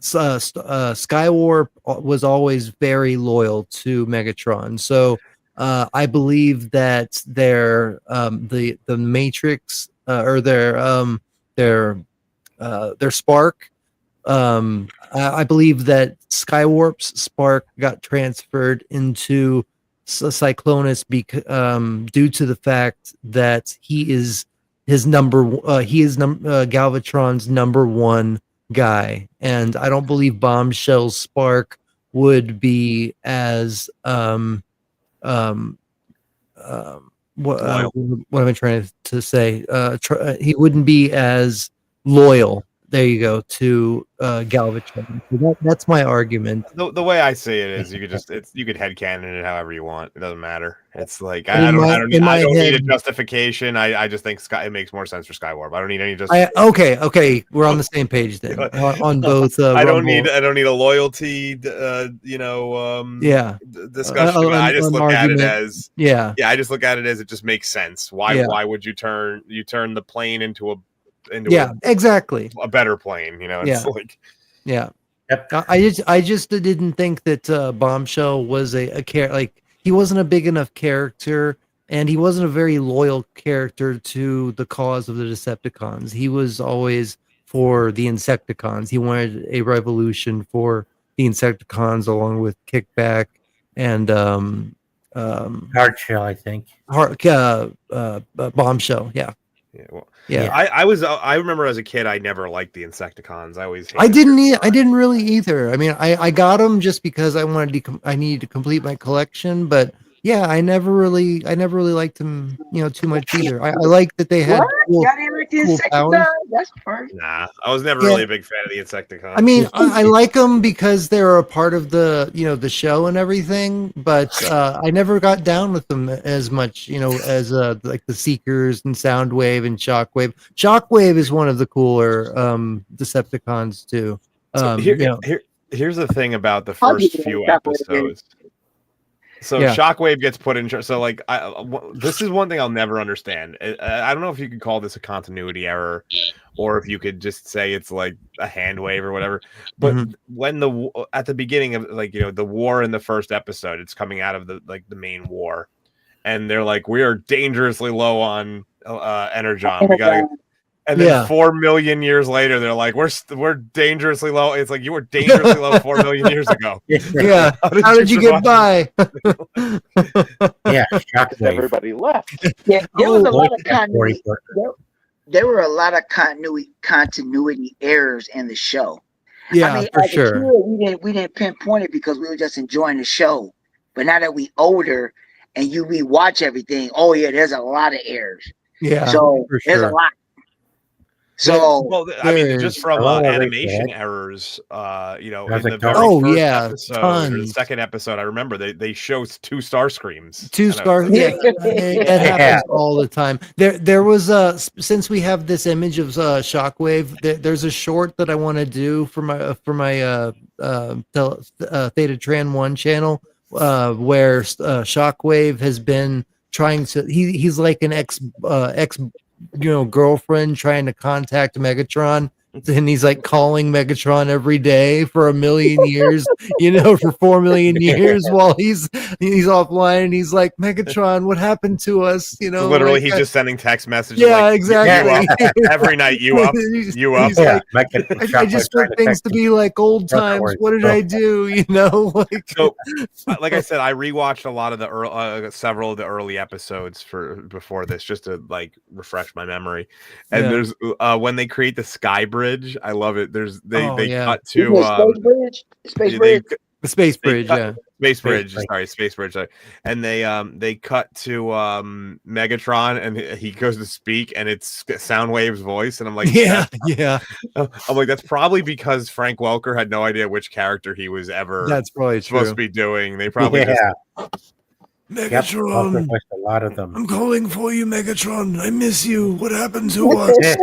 S3: Skywarp was always very loyal to Megatron. So I believe that their the Matrix or their spark. I believe that Skywarp's spark got transferred into Cyclonus due to the fact that he is Galvatron's number one guy, and I don't believe Bombshell's spark would be as what am I trying to say? He wouldn't be as loyal. There you go, to Galvatron. So that's my argument.
S2: The way I see it is you could headcanon it however you want. It doesn't matter. It's like I don't need a justification. I just think it makes more sense for Skywarp. I don't need any justification.
S3: Okay, we're on the same page then. on both.
S2: I don't need a loyalty. Discussion. I just look at it as I just look at it as it just makes sense. Why would you turn the plane into
S3: exactly
S2: a better plane, it's
S3: yep. I just didn't think that Bombshell was a character. Like he wasn't a big enough character, and he wasn't a very loyal character to the cause of the Decepticons. He was always for the Insecticons. He wanted a revolution for the Insecticons along with Kickback and
S1: Hardshell, I think.
S3: Bombshell,
S2: I remember as a kid I never liked the Insecticons.
S3: I didn't really either. I mean, I got them just because I needed to complete my collection, but I never really liked them, too much either. I like that they had cool powers.
S6: That's perfect.
S2: Nah, I was never really a big fan of the Insecticons.
S3: I mean, I like them because they're a part of the the show and everything, but I never got down with them as much, as like the Seekers and Soundwave and Shockwave. Shockwave is one of the cooler Decepticons too.
S2: Here's the thing about the first few episodes. So
S3: Yeah.
S2: Shockwave gets put in. So like, this is one thing I'll never understand. I don't know if you could call this a continuity error, or if you could just say it's like a hand wave or whatever. But when at the beginning of the war in the first episode, it's coming out of the main war, and they're like, we are dangerously low on energon. We gotta. And then 4 million years later, they're like, we're dangerously low. It's like, you were dangerously low 4 million years ago.
S3: Yeah. How did you get by?
S1: Yeah, Shockwave.
S7: Everybody left.
S6: Yeah, there was a lot of continuity. There were a lot of continuity errors in the show.
S3: Yeah,
S6: I mean,
S3: for
S6: as a
S3: sure.
S6: kid, we didn't pinpoint it because we were just enjoying the show. But now that we older and you rewatch everything, oh yeah, there's a lot of errors.
S3: Yeah,
S6: So
S3: for
S6: there's a
S3: sure.
S6: lot. So
S2: well, I mean, just from
S1: Hello,
S2: animation
S1: everyone.
S2: errors, in
S1: How's
S2: the
S1: it
S2: very
S1: going?
S2: first
S3: yeah,
S2: episode or the
S3: tons.
S2: second episode, I remember they show 2 star screams.
S3: 2 stars. Yeah, that happens all the time. There was since we have this image of Shockwave, there's a short that I want to do for my Theta Tran 1 channel, where Shockwave has been trying to. He's like an ex girlfriend trying to contact Megatron, and he's like calling Megatron every day for 1 million years, for 4 million years while he's offline, and he's like, Megatron, what happened to us?
S2: So literally,
S3: like,
S2: he's just sending text messages.
S3: Yeah,
S2: like,
S3: exactly.
S2: You up. Every night, you up, you up.
S3: He's like, I just want things to be like old times. What did I do?
S2: So, like I said, I rewatched a lot of the several of the early episodes before this, just to like refresh my memory. And there's when they create the Sky Bridge, I love it. They cut to
S6: Space Bridge.
S3: The Space Bridge,
S2: Space Bridge. And they cut to Megatron, and he goes to speak, and it's Soundwave's voice, and I'm like,
S3: yeah.
S2: I'm like, that's probably because Frank Welker had no idea which character he was ever
S3: That's probably
S2: supposed to be doing. They probably just
S3: Megatron,
S1: a lot of them.
S3: I'm calling for you, Megatron. I miss you. What happened to us?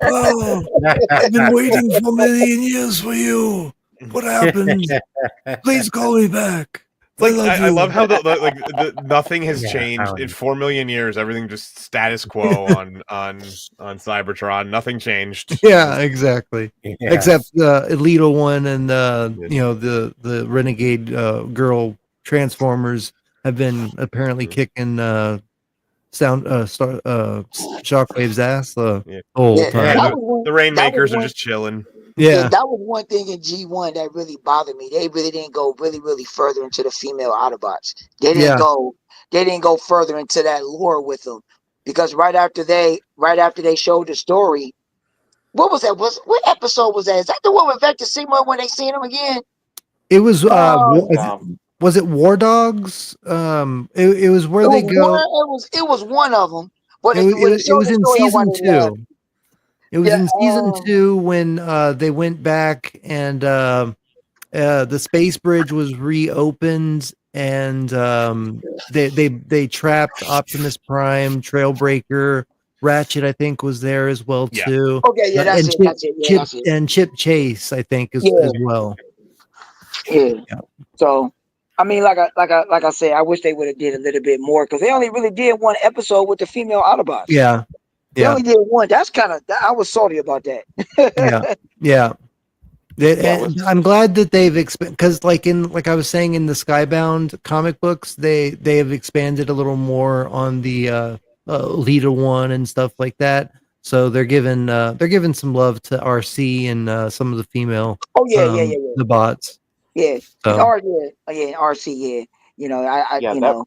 S3: Oh, I've been waiting for 1 million years for you. What happened? Please call me back.
S2: I love how nothing has changed in 4 million years. Everything just status quo on Cybertron. Nothing changed.
S3: Yeah, exactly.
S1: Yeah.
S3: Except Elita 1 and the Renegade girl Transformers have been apparently kicking Shockwave's ass the whole time.
S2: The Rainmakers are just chilling.
S3: Yeah,
S6: that was one thing in G1 that really bothered me. They really didn't go really further into the female Autobots. They didn't go further into that lore with them, because right after they showed the story, what was that? What episode was that? Is that the one with Vector Sigma when they seen him again?
S3: it was. Was it War Dogs? It was where they go.
S6: It was one of them. But
S3: it was in season 2. It was in season 2 when they went back and the Space Bridge was reopened, and they trapped Optimus Prime, Trailbreaker, Ratchet. I think was there as well too.
S6: Okay, yeah, that's it.
S3: And Chip Chase, I think, as well.
S6: Yeah. So, I mean, like I said, I wish they would have did a little bit more, because they only really did one episode with the female Autobots.
S3: Yeah.
S6: They only did one. That's I was salty about that.
S3: Yeah. I'm glad that they've expanded, because like I was saying, in the Skybound comic books, they have expanded a little more on the Elita 1 and stuff like that. So they're giving some love to RC and some of the female.
S6: Oh yeah,
S3: the bots.
S6: Yeah.
S3: So.
S6: RC. Yeah.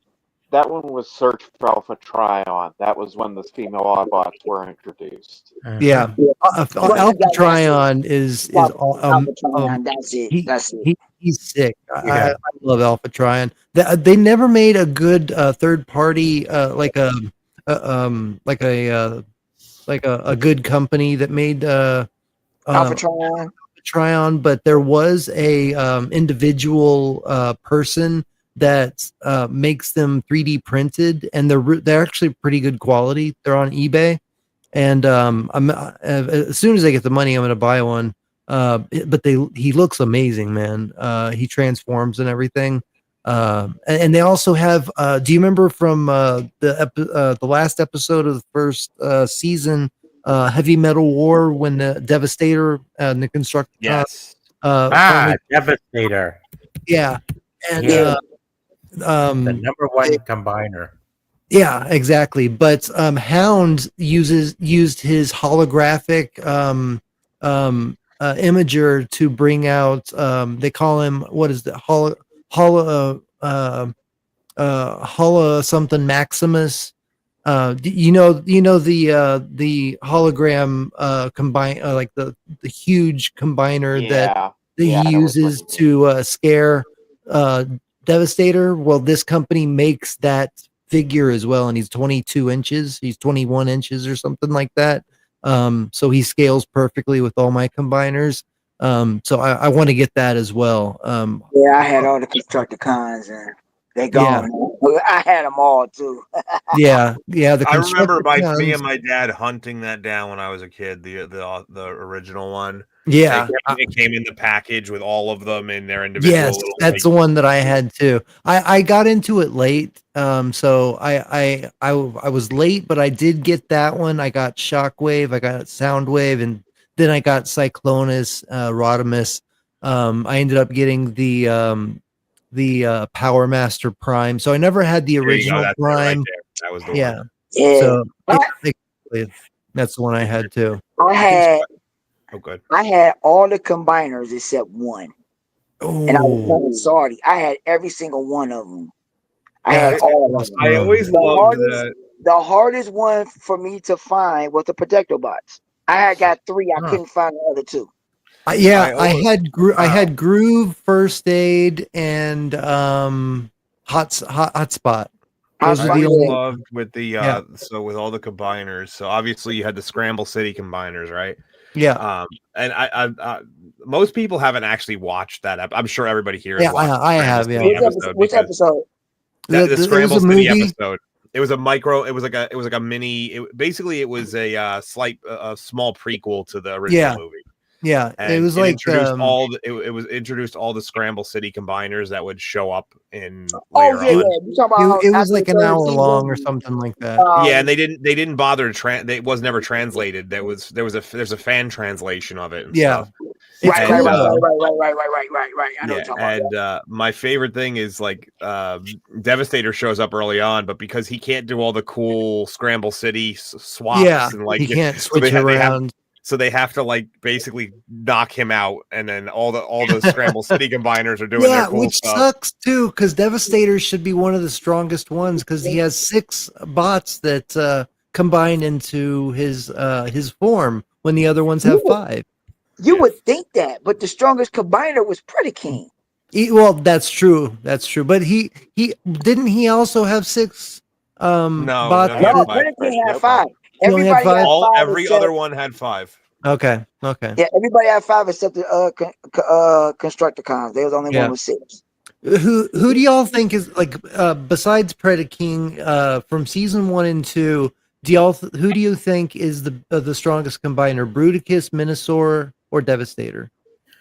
S7: That one was Search for Alpha Trion. That was when the female Autobots were introduced.
S3: Yeah. Alpha Trion is
S6: Alpha Trion. That's it. That's it.
S3: He's sick. I love Alpha Trion. They never made a good third party like a good company that made
S6: Alpha
S3: Trion, but there was a individual person that makes them 3D printed, and they're actually pretty good quality. They're on eBay, and as soon as I get the money, I'm going to buy one. But he looks amazing, man. He transforms and everything. And they also have. Do you remember from the last episode of the first season, Heavy Metal War, when the Devastator and the Construct?
S2: Yes.
S1: Devastator.
S3: Yeah, and
S1: Yeah. The number one
S3: it-
S1: combiner.
S3: yeah, exactly. But Hound used his holographic imager to bring out. They call him, what is the Holo something Maximus. You know the hologram combine, like the huge combiner that he
S7: I know which one
S3: uses
S7: you mean.
S3: to scare Devastator. Well, this company makes that figure as well, and he's 22 inches. He's 21 inches or something like that. So he scales perfectly with all my combiners. So I want to get that as well.
S6: Yeah, I had all the Constructicons and they gone. Yeah. I had them all too.
S3: yeah. The
S2: I remember me
S3: Constructicons-
S2: and my dad hunting that down when I was a kid. The original one.
S3: Yeah,
S2: it came in the package with all of them in their individual.
S3: yes, that's the one that I had too. I got into it late, so I was late, but I did get that one. I got Shockwave, I got Soundwave, and then I got Cyclonus, Rodimus. I ended up getting the Power Master Prime. So I never had the original
S2: That's
S3: Prime.
S2: Right there. That was the
S3: Yeah.
S2: one.
S6: Yeah.
S3: So that's the one I had too.
S2: Oh, good.
S6: I had all the combiners except one.
S3: Oh.
S6: And I was playing Sardi. I had every single one of them. I had all of them.
S2: I always loved that.
S6: The hardest one for me to find was the Protectobots. I had got 3. I couldn't find the other 2.
S3: I had Groove, First Aid, and Hotspot. Those
S2: I
S3: are the only.
S2: loved with the so with all the combiners. So obviously you had the Scramble City combiners, right?
S3: Yeah.
S2: And I most people haven't actually watched that. I'm sure everybody here.
S3: Yeah, I have. Yeah.
S6: Which episode?
S2: The Scramble City episode. It was a micro. It was like a mini. Basically, it was a small prequel to the original movie.
S3: Yeah,
S2: and
S3: it was
S2: it was introduced all the Scramble City combiners that would show up in.
S3: It was like an hour long or something like that.
S2: Yeah, and they didn't bother to it was never translated. There's a fan translation of it. And stuff.
S6: Right. I know what you're talking
S2: about. My favorite thing is like Devastator shows up early on, but because he can't do all the cool Scramble City swaps, and like
S3: he can't switch around.
S2: So they have to like basically knock him out, and then all the Scramble City combiners are doing their cool
S3: which
S2: stuff.
S3: Sucks too, because Devastator should be one of the strongest ones because he has 6 bots that combine into his form when the other ones have 5.
S6: You would think that, but the strongest combiner was Predaking.
S3: Well, that's true. That's true. But he didn't he also have 6 bots?
S6: No, Predaking had 5. Everybody had 5.
S2: Every other one had 5.
S3: Okay.
S6: Yeah, everybody had 5 except the Constructicons. They was only one with 6.
S3: Who do y'all think is like besides Predaking from season 1 and 2? Who do you think is the strongest combiner? Bruticus, Minosaur, or Devastator?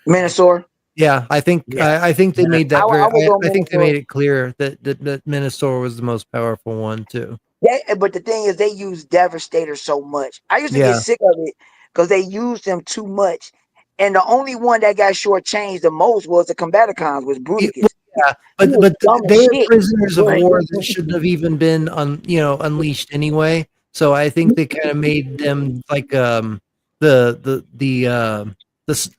S6: Minosaur.
S3: Yeah, I think they made that. I think they made it clear that Minosaur was the most powerful one too.
S6: But the thing is, they use Devastator so much. I used to get sick of it because they used them too much. And the only one that got shortchanged the most was the Combaticons, was Bruticus.
S3: Yeah, but they were prisoners of war that shouldn't have even been unleashed anyway. So I think they kind of made them like the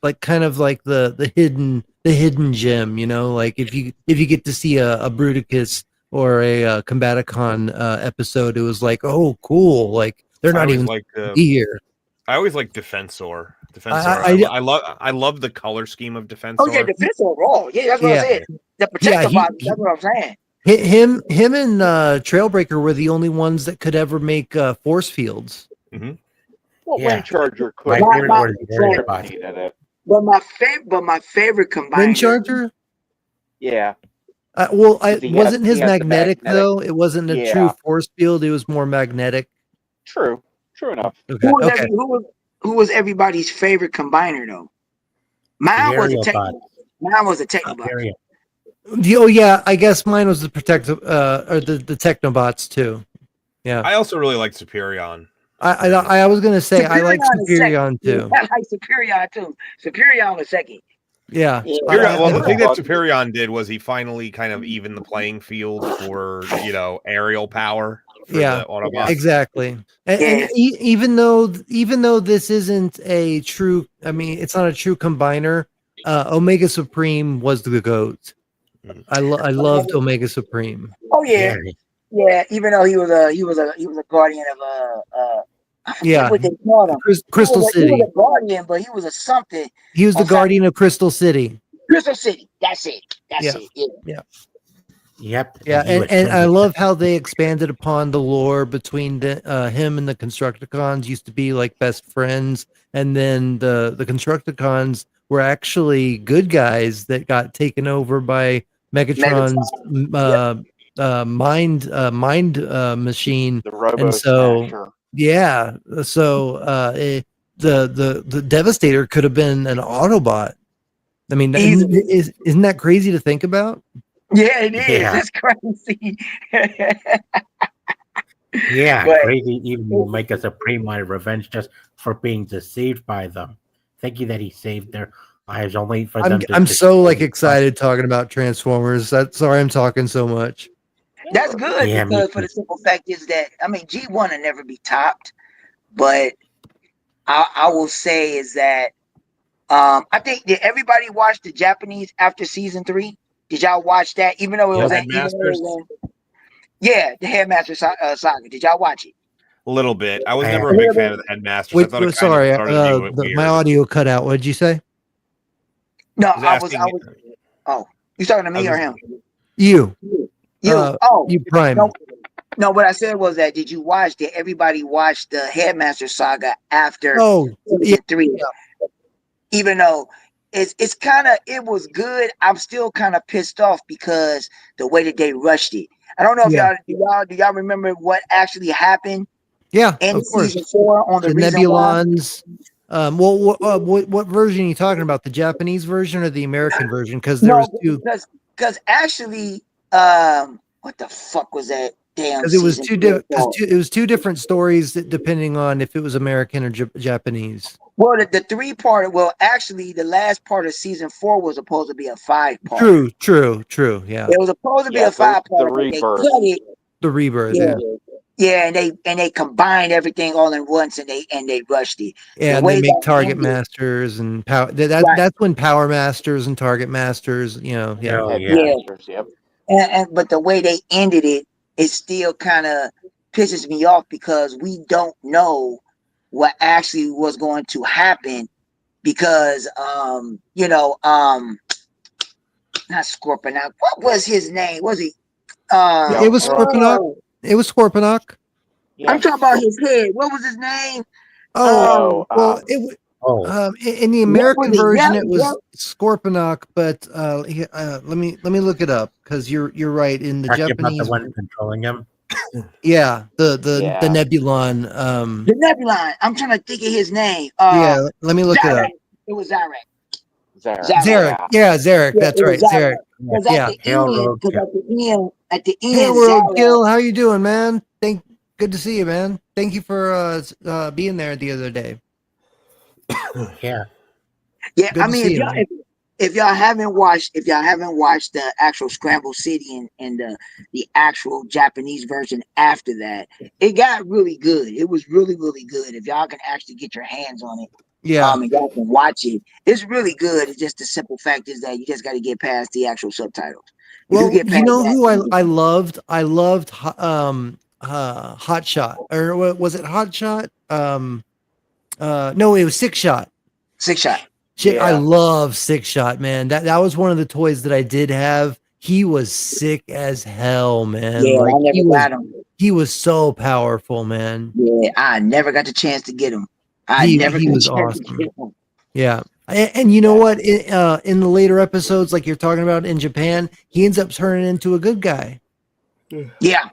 S3: like kind of like the hidden gem, like if you get to see a Bruticus or a Combaticon episode, it was like, oh, cool! Like they're not even here.
S2: I always like Defensor. I love the color scheme of Defensor.
S6: Oh yeah, Defensor raw. Yeah, that's what I said. The Protector box. That's what I'm saying.
S3: Him and Trailbreaker were the only ones that could ever make force fields.
S2: Mm-hmm.
S7: Well, Wind Charger could.
S6: But my favorite combiner.
S3: Wind Charger.
S7: Yeah.
S3: Wasn't his magnetic though? It wasn't a true force field. It was more magnetic.
S7: True enough.
S3: Okay.
S6: Who was everybody's favorite combiner though? Mine was a Technobot.
S3: Oh yeah, I guess mine was the protective or the Technobots too. Yeah,
S2: I also really liked Superion.
S3: I was gonna say I like Superion too.
S6: I like Superion too. Superion was second.
S3: Yeah.
S2: Well, the thing that Superion did was he finally kind of evened the playing field for aerial power. For the Autobots.
S3: Exactly. And even though this isn't a true, I mean, it's not a true combiner. Omega Supreme was the GOAT. I loved Omega Supreme.
S6: Oh yeah. Even though he was a guardian of what they called him.
S3: Crystal City.
S6: He was a guardian, but he was a something.
S3: He was the guardian of Crystal City.
S6: Crystal City. That's it. That's it.
S3: Yeah.
S1: Yep.
S3: Yeah, and I love how they expanded upon the lore between him and the Constructicons. Used to be like best friends, and then the Constructicons were actually good guys that got taken over by Megatron's mind machine.
S7: The Robo
S3: and so
S7: Smasher.
S3: yeah, so the Devastator could have been an Autobot. I mean, isn't that crazy to think about?
S6: Yeah, it is. Yeah. That's crazy.
S1: Crazy. Even will make us a pre-mind revenge just for being deceived by them, thinking that he saved their lives only for them.
S3: I'm so excited talking about Transformers. Sorry, I'm talking so much.
S6: That's good because for the simple fact is that G1 will never be topped, but I will say is that I think did everybody watch the Japanese after season 3? Did y'all watch that? Even though it was the Headmaster Saga. Did y'all watch it?
S2: A little bit. I was never a big fan of the Headmasters.
S3: Wait, my audio cut out. What did you say?
S6: No, I was. Oh, you talking to me or him?
S3: You.
S6: You
S3: Prime.
S6: No, what I said was that did everybody watch the Headmaster Saga after season 3? Yeah. Even though it's kind of, it was good. I'm still kind of pissed off because the way that they rushed it. I don't know if do y'all remember what actually happened?
S3: Yeah,
S6: in season 4 on the
S3: Nebulons. What version are you talking about? The Japanese version or the American version? Because there was two.
S6: Because actually, what the fuck was that?
S3: Because it was it was two different stories depending on if it was American or Japanese.
S6: Well, the 3-part. Well, actually, the last part of season 4 was supposed to be a 5-part.
S3: True. Yeah,
S6: it was supposed to be a 5-part.
S7: The rebirth.
S3: The rebirth.
S6: Yeah, and they combined everything all in once, and they rushed it.
S3: Yeah, and they make Target Masters and Power. That's when Power Masters and Target Masters.
S6: Yep. But the way they ended it, it still kind of pisses me off because we don't know what actually was going to happen because not Scorponok. What was his name? Was he?
S3: It was Scorponok. It was Scorponok.
S6: Yeah. I'm talking about his head. What was his name?
S3: In the American version, it was Scorponok, but let me look it up because you're right. In the Japanese,
S1: the one controlling him.
S3: Yeah, the Nebulon.
S6: The Nebulon. I'm trying to think of his name.
S3: Let me look it up.
S6: It was Zarek.
S3: Zarek. Yeah, Zarek. That's right. Zarek.
S6: Yeah. At the end,
S3: hey, World Gil, how you doing, man? Good to see you, man. Thank you for being there the other day.
S1: Yeah.
S6: I mean, if y'all haven't watched the actual Scramble City and the actual Japanese version after that, it got really good. It was really, really good. If y'all can actually get your hands on it, and y'all can watch it, it's really good. It's just the simple fact is that you just got to get past the actual subtitles.
S3: Well, you know who I loved? I loved Hot Shot, or was it Hot Shot? No, it was Six Shot.
S6: Six Shot.
S3: I love Six Shot, man. That was one of the toys that I did have. He was sick as hell, man.
S6: Yeah, I never got him.
S3: He was so powerful, man.
S6: Yeah, I never got the chance to get him.
S3: He was awesome. Yeah. And you know what? In the later episodes, like you're talking about in Japan, he ends up turning into a good guy.
S6: Yeah.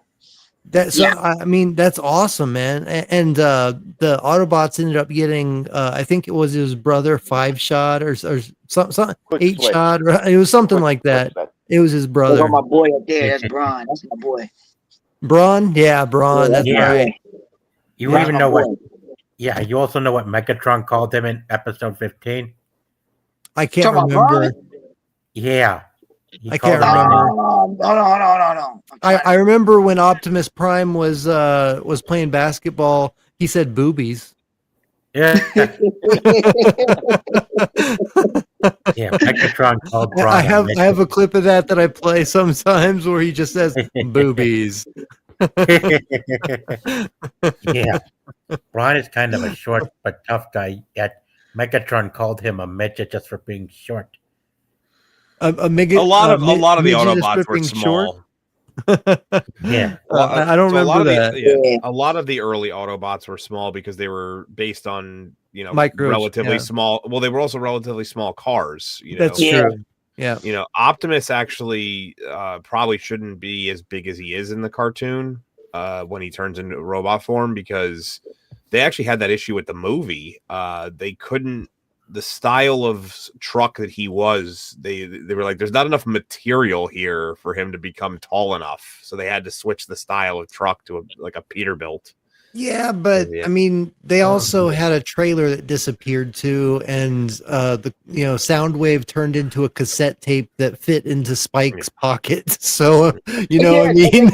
S3: I mean, that's awesome, man. And the Autobots ended up getting, I think it was his brother 5 Shot or something, 8 Shot. It was something like that. It was his
S6: Look
S3: brother.
S6: at my boy up there. That's Braun. That's my boy.
S3: Braun? Yeah, Braun. That's
S1: Yeah.
S3: right.
S1: You
S6: That's
S1: even
S6: my
S1: know
S6: boy.
S1: what? Yeah, you also know what Megatron called him in episode 15.
S3: I can't
S6: Talking about
S3: remember.
S6: Braun?
S1: Yeah, he
S3: I
S1: called
S3: can't
S1: him
S3: remember.
S6: Hold on.
S3: I remember when Optimus Prime was playing basketball, he said boobies.
S1: Yeah, yeah. Megatron called Braun.
S3: I have a clip of that I play sometimes where he just says boobies.
S1: Yeah, Braun is kind of a short but tough guy. Yet Megatron called him a midget just for being short.
S2: A lot of the Autobots were small.
S1: Yeah,
S3: I don't remember that.
S2: A lot of the early Autobots were small because they were based on
S3: Micros,
S2: relatively small. Well, they were also relatively small cars.
S3: That's true. Yeah.
S2: Optimus actually probably shouldn't be as big as he is in the cartoon when he turns into robot form, because they actually had that issue with the movie. They couldn't. The style of truck that he was, they were like, there's not enough material here for him to become tall enough, so they had to switch the style of truck to a Peterbilt.
S3: Yeah, but I mean, they also had a trailer that disappeared too, and the Soundwave turned into a cassette tape that fit into Spike's pocket. So what I mean.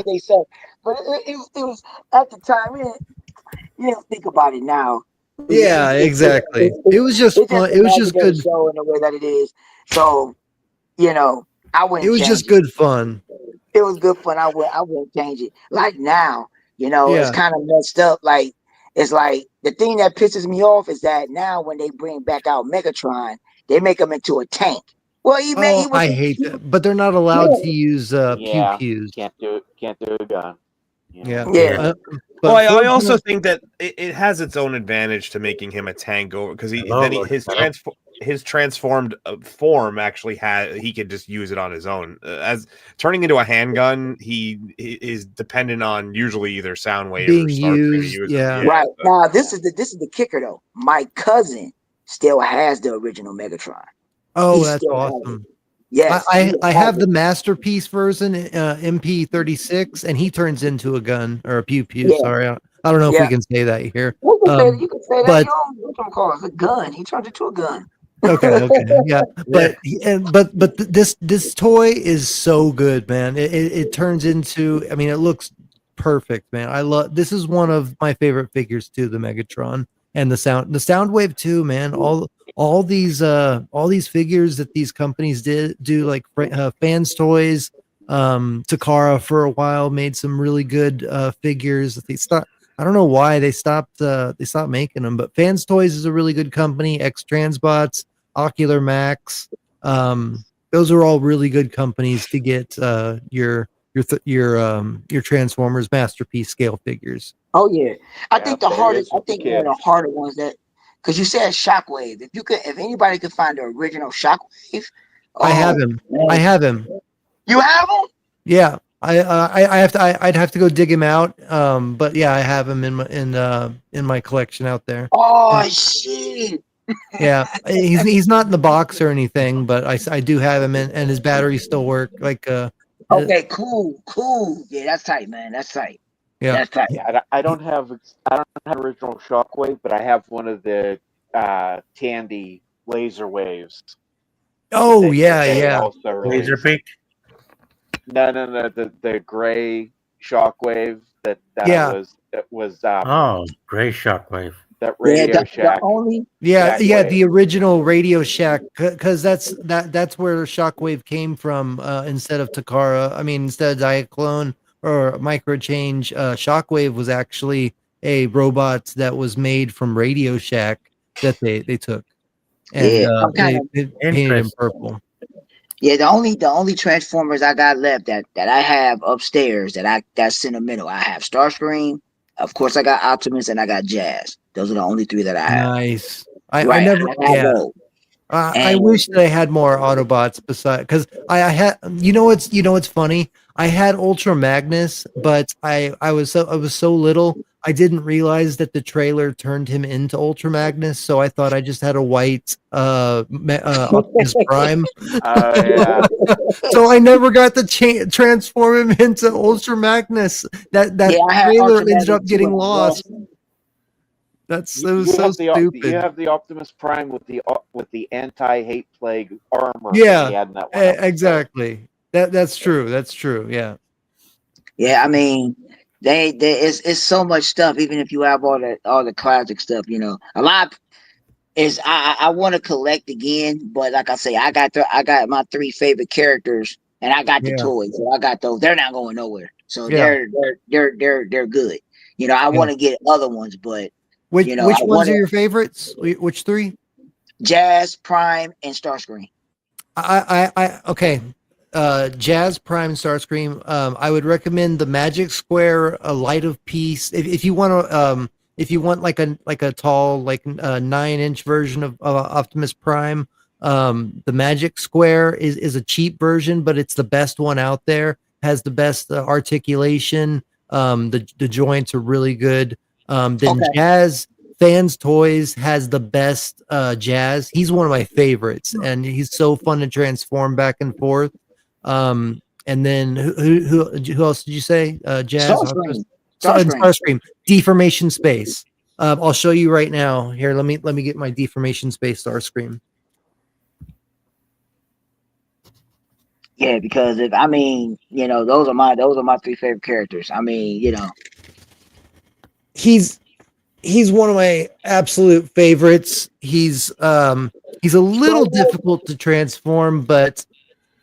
S6: They said, but it was at the time. You don't think about it now.
S3: Yeah, exactly. It was just fun. It was just good
S6: show in the way that it is. So, I wouldn't.
S3: It was just good fun.
S6: It was good fun. I wouldn't change it. Like now, it's kind of messed up. Like it's like the thing that pisses me off is that now when they bring back out Megatron, they make him into a tank. Well,
S3: I hate that, but they're not allowed to use pew-pews.
S7: Can't do a gun.
S6: Yeah.
S2: Well, I also think that it has its own advantage to making him a tank over, because his transformed form actually he could just use it on his own. As turning into a handgun, he is dependent on usually either Soundwave
S3: being
S2: or Starscream
S3: used.
S2: to use
S3: Yeah.
S6: Right now, this is the kicker though. My cousin still has the original Megatron.
S3: Oh, that's awesome.
S6: Yes,
S3: I have the masterpiece version, MP36, and he turns into a gun or a pew-pew.
S6: Yeah.
S3: Sorry, I don't know if we can say that here.
S6: You can say that.
S3: But
S6: You don't call it a gun. He turned into a gun.
S3: okay, yeah. But this toy is so good, man. It turns into. I mean, it looks perfect, man. I love. This is one of my favorite figures too. The Megatron and the Soundwave too, man. All these figures that these companies do like Fans Toys, Takara for a while made some really good figures. I don't know why they stopped making them, but Fans Toys is a really good company. X Transbots, Ocular Max, those are all really good companies to get your Transformers Masterpiece scale figures.
S6: Oh yeah, I think one of the harder ones that. Because you said Shockwave. If anybody could find the original Shockwave,
S3: I have him. Man. I have him.
S6: You have him?
S3: Yeah. I'd have to go dig him out. But yeah, I have him in my collection out there.
S6: Oh shit.
S3: Yeah, he's not in the box or anything, but I do have him, and his batteries still work. Like
S6: okay, cool. Yeah, that's tight, man. That's tight.
S3: Yeah.
S6: That's tight.
S7: Yeah, I don't have original Shockwave, but I have one of the Tandy laser waves.
S3: Oh yeah.
S1: Laserbeak.
S7: No, the gray Shockwave that was
S1: gray Shockwave.
S7: That Radio Shack.
S3: The original Radio Shack, because that's where Shockwave came from. Instead of Takara, instead of Diaclone or Microchange, Shockwave was actually a robot that was made from Radio Shack that they took, and they painted him purple.
S6: Yeah, the only Transformers I got left that I have upstairs that's sentimental. I have Starscream, of course. I got Optimus and I got Jazz. Those are the only three that I have.
S3: Nice. I never. I wish that I had more Autobots besides, because I had. What's funny? I had Ultra Magnus, but I was so little. I didn't realize that the trailer turned him into Ultra Magnus, so I thought I just had a white Optimus Prime.
S7: Yeah.
S3: So I never got to transform him into Ultra Magnus. That
S6: I had
S3: trailer
S6: Ultra
S3: ended up
S6: Magnus
S3: getting
S6: too,
S3: lost. That was so stupid.
S7: You have the Optimus Prime with the anti-hate plague armor.
S3: Yeah,
S7: he had in that one episode.
S3: exactly. That's true. That's true. Yeah.
S6: Yeah, I mean, it's so much stuff. Even if you have all the classic stuff, a lot is I want to collect again. But like I say, I got my 3 favorite characters, and I got the toys. So I got those. They're not going nowhere. So they're good. I want to get other ones, but
S3: which ones are your favorites? Which 3?
S6: Jazz, Prime, and Starscream.
S3: Okay. Jazz, Prime, Starscream. I would recommend the Magic Square, a Light of Peace. If you want to, if you want like a tall, like 9-inch version of Optimus Prime, the Magic Square is a cheap version, but it's the best one out there. Has the best articulation. The joints are really good. Then Jazz Fans Toys has the best Jazz. He's one of my favorites, and he's so fun to transform back and forth. And then who else did you say? Jazz, Starscream. Deformation Space. I'll show you right now. Here, let me get my Deformation Space Starscream.
S6: Yeah, because those are my 3 favorite characters. I mean,
S3: he's one of my absolute favorites. He's a little difficult to transform, but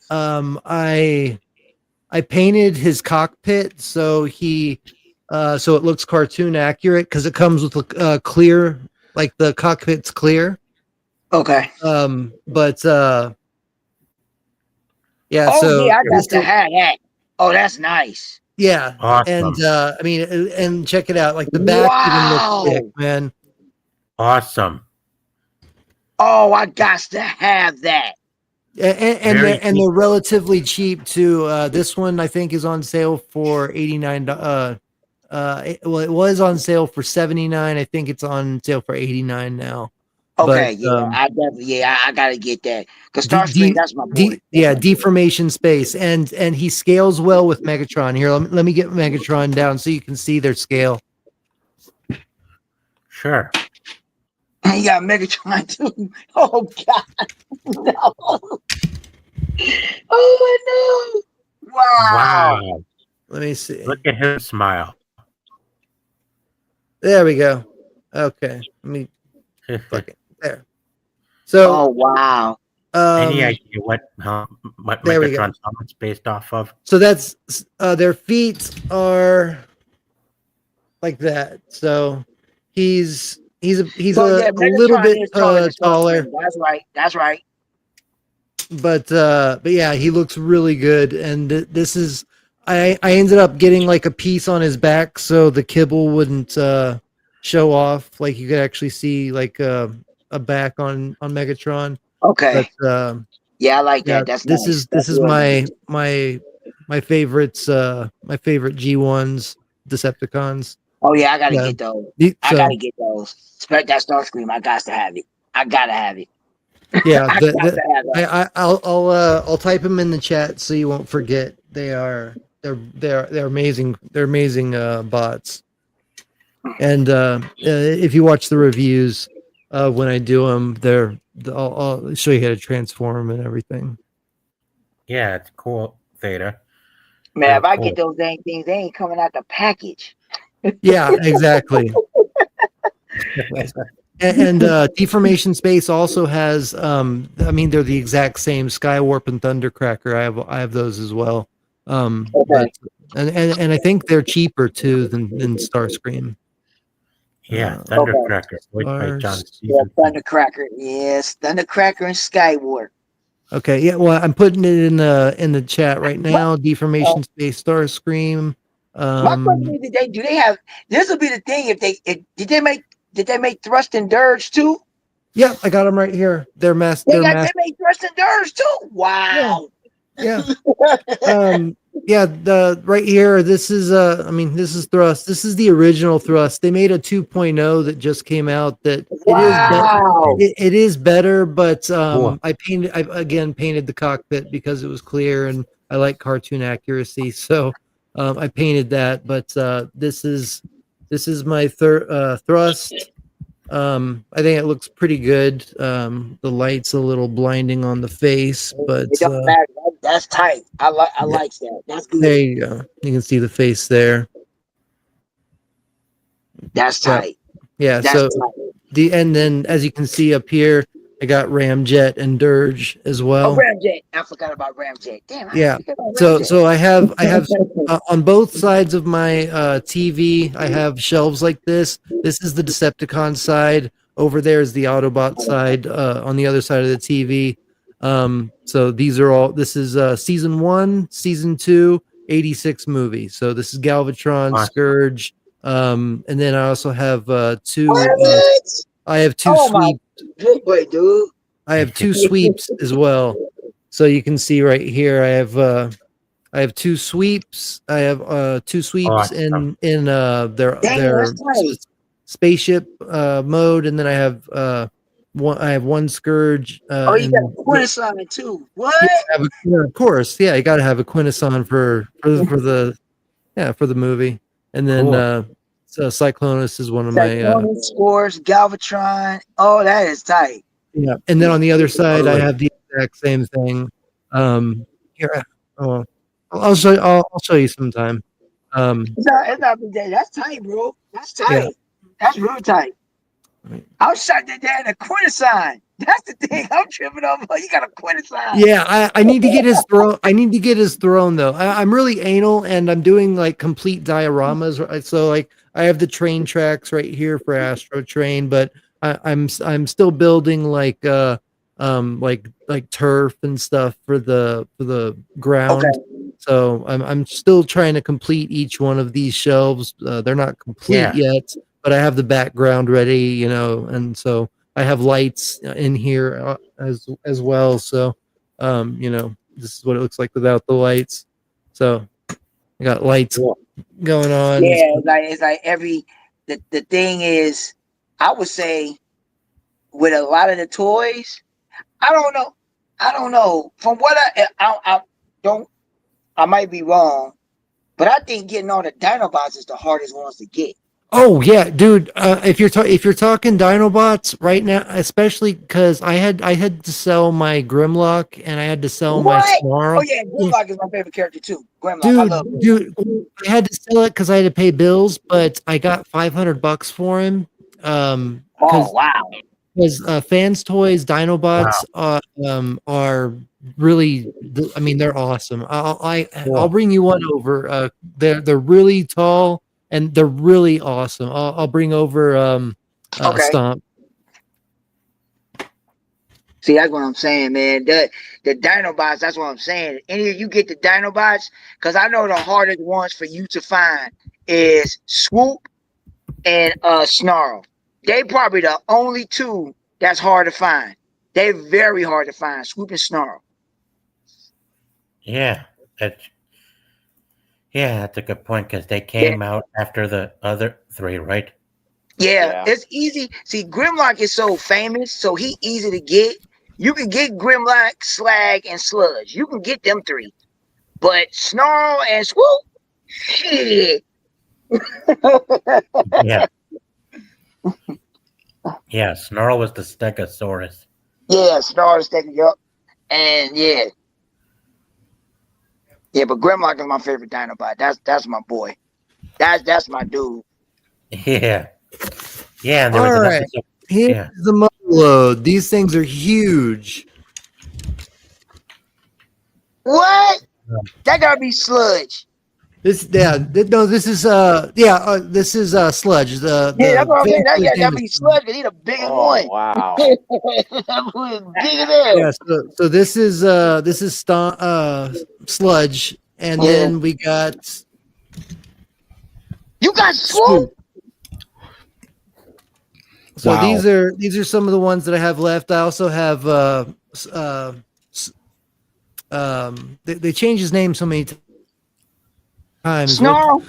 S3: I painted his cockpit so so it looks cartoon accurate because it comes with clear, like the cockpit's clear.
S6: Okay.
S3: But yeah.
S6: Oh
S3: so
S6: yeah, I got to have that. Oh, that's nice.
S3: Yeah.
S1: Awesome.
S3: And I mean, and check it out. Like the back even looks thick, man.
S1: Awesome.
S6: Oh, I got to have that.
S3: And they're relatively cheap too. This one I think is on sale for $89. It was on sale for $79. I think it's on sale for $89 now.
S6: Okay,
S3: but,
S6: I gotta get that because Starscream, that's my boy.
S3: Deformation Space, and he scales well with Megatron. Here, let me get Megatron down so you can see their scale.
S1: Sure.
S6: You got Megatron too. Oh God, no. Oh no! Wow.
S3: Let me see.
S1: Look at him smile.
S3: There we go. Okay, let me. There. So.
S6: Oh wow.
S1: Any idea what Megatron's helmet's based off of?
S3: So that's their feet are like that. So he's a little bit taller.
S6: That's right.
S3: But yeah, he looks really good. And this is I ended up getting like a piece on his back so the kibble wouldn't show off. Like you could actually see like a back on Megatron.
S6: Okay.
S3: But,
S6: yeah, I like that. That's
S3: this
S6: nice.
S3: This is my favorites. My favorite G1s, Decepticons.
S6: Oh yeah, I gotta get those. I gotta get those. That Starscream, I got to have it. I gotta have it.
S3: Yeah, I'll type them in the chat so you won't forget. They're amazing. They're amazing bots. And if you watch the reviews when I do them, I'll show you how to transform them and everything.
S1: Yeah, it's cool, Theta.
S6: Man, if I get those dang things, they ain't coming out the package.
S3: Yeah, exactly. and Deformation Space also has I mean they're the exact same Skywarp and Thundercracker. I have those as well. Okay. And I think they're cheaper too than Starscream.
S1: Yeah, Thundercracker.
S6: Thundercracker. Yes, Thundercracker and Skywarp.
S3: Okay, yeah. Well, I'm putting it in the chat right now. Deformation Space Starscream.
S6: My question is, do they have? This will be the thing. Did they make Thrust and Dirge too?
S3: Yeah, I got them right here. They made
S6: Thrust and Dirge too. Wow.
S3: Yeah. Yeah, the right here. This is I mean, this is Thrust. This is the original Thrust. They made a 2.0 that just came out. That
S6: Wow.
S3: it is better, but
S1: Cool.
S3: I again painted the cockpit because it was clear and I like cartoon accuracy, so I painted that. But this is my Thrust. I think it looks pretty good. The light's a little blinding on the face, but
S6: It don't matter. That's tight. I like that. That's good.
S3: there you go. You can see the face there.
S6: That's
S3: Yeah.
S6: tight.
S3: Yeah.
S6: That's
S3: So
S6: tight.
S3: and then as you can see up here, I got Ramjet and Dirge as
S6: Oh,
S3: well.
S6: Ramjet. I forgot about Ramjet. Damn.
S3: Yeah.
S6: Forgot about
S3: So
S6: Ramjet.
S3: I have on both sides of my TV, I have shelves like this. This is the Decepticon side. Over there is the Autobot side. On the other side of the TV. So these are all. This is season 1, season 2, 86 movie. So this is Galvatron,
S1: Awesome.
S3: Scourge, and then I also have two.
S6: What?
S3: I have two
S6: Oh my
S3: sweeps.
S6: good boy, dude.
S3: I have two sweeps as well. So you can see right here, I have two sweeps. I have two sweeps
S1: Awesome.
S3: in their
S6: Dang, that's tight.
S3: spaceship mode, and then I have one Scourge.
S6: Oh, you
S3: and
S6: got a Quintesson too. What?
S3: yeah, of course, yeah, you got to have a Quintesson for the movie, and then
S1: Cool.
S3: so Cyclonus is one of my
S6: Cyclonus, Scores, Galvatron. Oh, that is tight.
S3: yeah, and then on the other side, I
S1: Totally.
S3: have the exact same thing. Here, oh, I'll show you sometime.
S6: It's not big day. That's tight, bro. That's tight.
S3: Yeah.
S6: That's real tight. I was shot that in a Quintesson. That's the thing I'm tripping over. You got a Quintesson.
S3: Yeah, I need to get his throne. I need to get his throne though. I'm really anal, and I'm doing like complete dioramas. Right? So like I have the train tracks right here for Astro Train, but I'm still building like turf and stuff for the ground.
S6: Okay.
S3: So I'm still trying to complete each one of these shelves. They're not complete
S1: Yeah.
S3: yet, but I have the background ready, you know, and so I have lights in here as well. So, you know, this is what it looks like without the lights. So I got lights going on.
S6: Yeah, it's like the thing is, I would say with a lot of the toys, I don't know. From what I don't, I might be wrong, but I think getting all the Dinobots is the hardest ones to get.
S3: Oh yeah, dude. If you're talking Dinobots right now, especially because I had to sell my Grimlock and I had to sell my Snarl.
S6: Oh yeah, Grimlock is my favorite character too. Grimlock, I love him.
S3: Dude, I had to sell it because I had to pay bills, but I got $500 for him.
S6: Oh wow.
S3: Because Fans Toys Dinobots are really, I mean, they're awesome. I'll bring you one over. They're really tall and they're really awesome. I'll bring over Stomp.
S6: See, that's what I'm saying, man. The Dinobots, that's what I'm saying. Any of you get the Dinobots, because I know the hardest ones for you to find is Swoop and Snarl. They probably the only two that's hard to find. They're very hard to find, Swoop and Snarl.
S1: Yeah, that's a good point because they came out after the other three, right?
S6: Yeah, it's easy. See, Grimlock is so famous, so he easy to get. You can get Grimlock, Slag, and Sludge. You can get them three. But Snarl and Swoop, shit.
S1: Yeah. Yeah, Snarl was the Stegosaurus.
S6: Yeah, Snarl is taking up. And yeah. Yeah, but Grimlock is my favorite Dinobot. That's my boy. That's my dude.
S1: Yeah. Yeah, and there was
S3: All
S1: another.
S3: right. Here's the mother load. These things are huge.
S6: What? That gotta be Sludge.
S3: This is Sludge. The
S6: That's what I'm saying. That
S3: famous
S6: gotta be Sludge, because he's the biggest one.
S7: Wow.
S6: That boy is big as hell.
S3: Yeah, so this is Sludge, and then we got
S6: You got Swoop.
S3: So
S1: Wow.
S3: these are some of the ones that I have left. I also have they changed his name so many times. times.
S6: Snarl.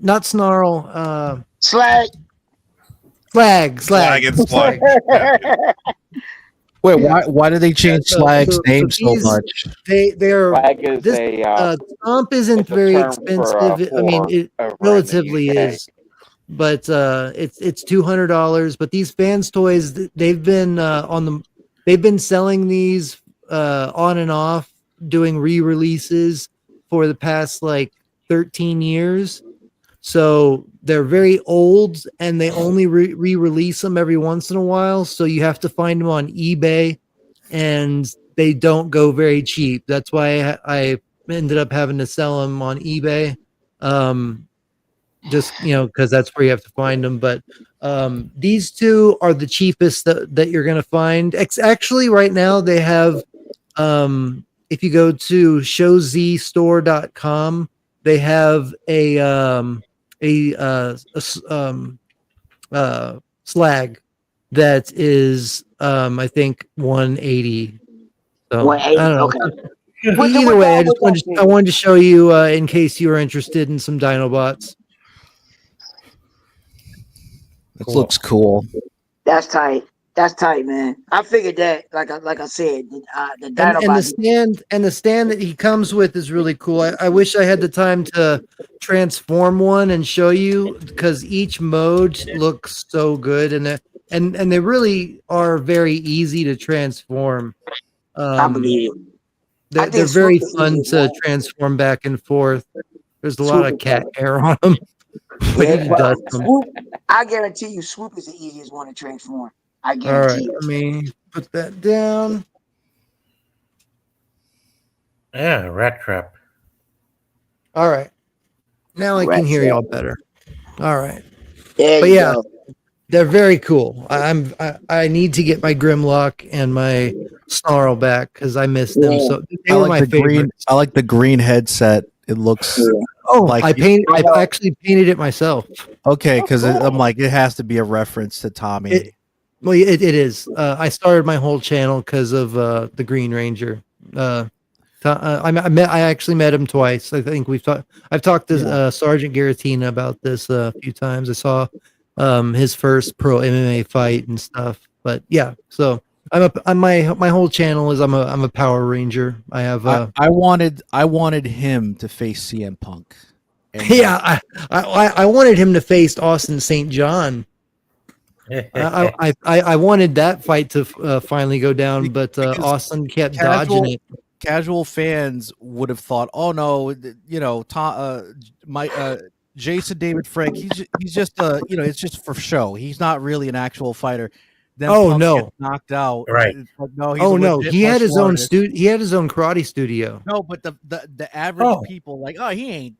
S3: Not snarl.
S6: Slag.
S3: Slag.
S2: and Slag. Yeah.
S5: Wait, why did they change Slag's name so
S3: these-
S5: much?
S3: They're
S7: Flag is
S3: this Stomp isn't
S7: it's a
S3: very
S7: term for,
S3: expensive. I mean, it
S7: over in the
S3: relatively
S7: UK.
S3: is, but it's $200. But these fans toys, they've been they've been selling these on and off, doing re-releases for the past like 13 years. So they're very old, and they only re-release them every once in a while. So you have to find them on eBay, and they don't go very cheap. That's why I ended up having to sell them on eBay. Just, because that's where you have to find them. But these two are the cheapest that you're going to find. Actually, right now they have, if you go to showzstore.com, they have a slag that is I think 180. So
S6: 180,
S3: I don't know.
S6: okay.
S3: But either way, I wanted to show you in case you were interested in some Dinobots.
S5: It looks cool.
S6: That's tight. That's tight, man. I figured that, like I said, the
S3: And
S6: Dinobot.
S3: the stand that he comes with is really cool. I wish I had the time to transform one and show you, because each mode looks so good, and they really are very easy to transform.
S6: I believe you. I think
S3: They're very
S6: Swoop is
S3: fun
S6: easy
S3: to
S6: as well.
S3: transform back and forth. There's a lot
S6: Swoop
S3: of
S6: is
S3: cat
S6: fun.
S3: hair on them. But
S6: Yeah,
S3: he
S6: but
S3: does them.
S6: Swoop, I guarantee you, Swoop is the easiest one to transform. I
S3: All right,
S6: guarantee you.
S3: let me put that down.
S1: Yeah, Rat Trap.
S3: All right. Now I can
S6: Rat
S3: hear
S6: Trap.
S3: y'all better. All right.
S6: There
S3: But
S6: you
S3: yeah,
S6: go.
S3: they're very cool. I need to get my Grimlock and my Snarl back because I miss them.
S6: Yeah.
S3: So they
S5: I
S3: were my
S5: like the green.
S3: favorites.
S5: I like the green headset. It looks
S3: Oh,
S5: like
S3: I actually painted it myself.
S5: okay because I'm like it has to be a reference to Tommy.
S3: Well, it is. I started my whole channel because of the Green Ranger. I actually met him twice. I think I've talked to Sergeant Garatina about this a few times. I saw his first pro MMA fight and stuff. But yeah, so my whole channel is I'm a Power Ranger. I have
S5: I wanted him to face CM Punk. And
S3: yeah, I wanted him to face Austin St. John. I wanted that fight to finally go down, but Austin kept dodging it.
S5: Casual fans would have thought, "Oh no, Jason David Frank, he's just it's just for show. He's not really an actual fighter." Then Punk gets knocked out.
S1: Right.
S5: Like, no, he's legit
S3: he had
S5: much
S3: his own
S5: smarter.
S3: He had his own karate studio.
S5: No, but the average people like, oh, he's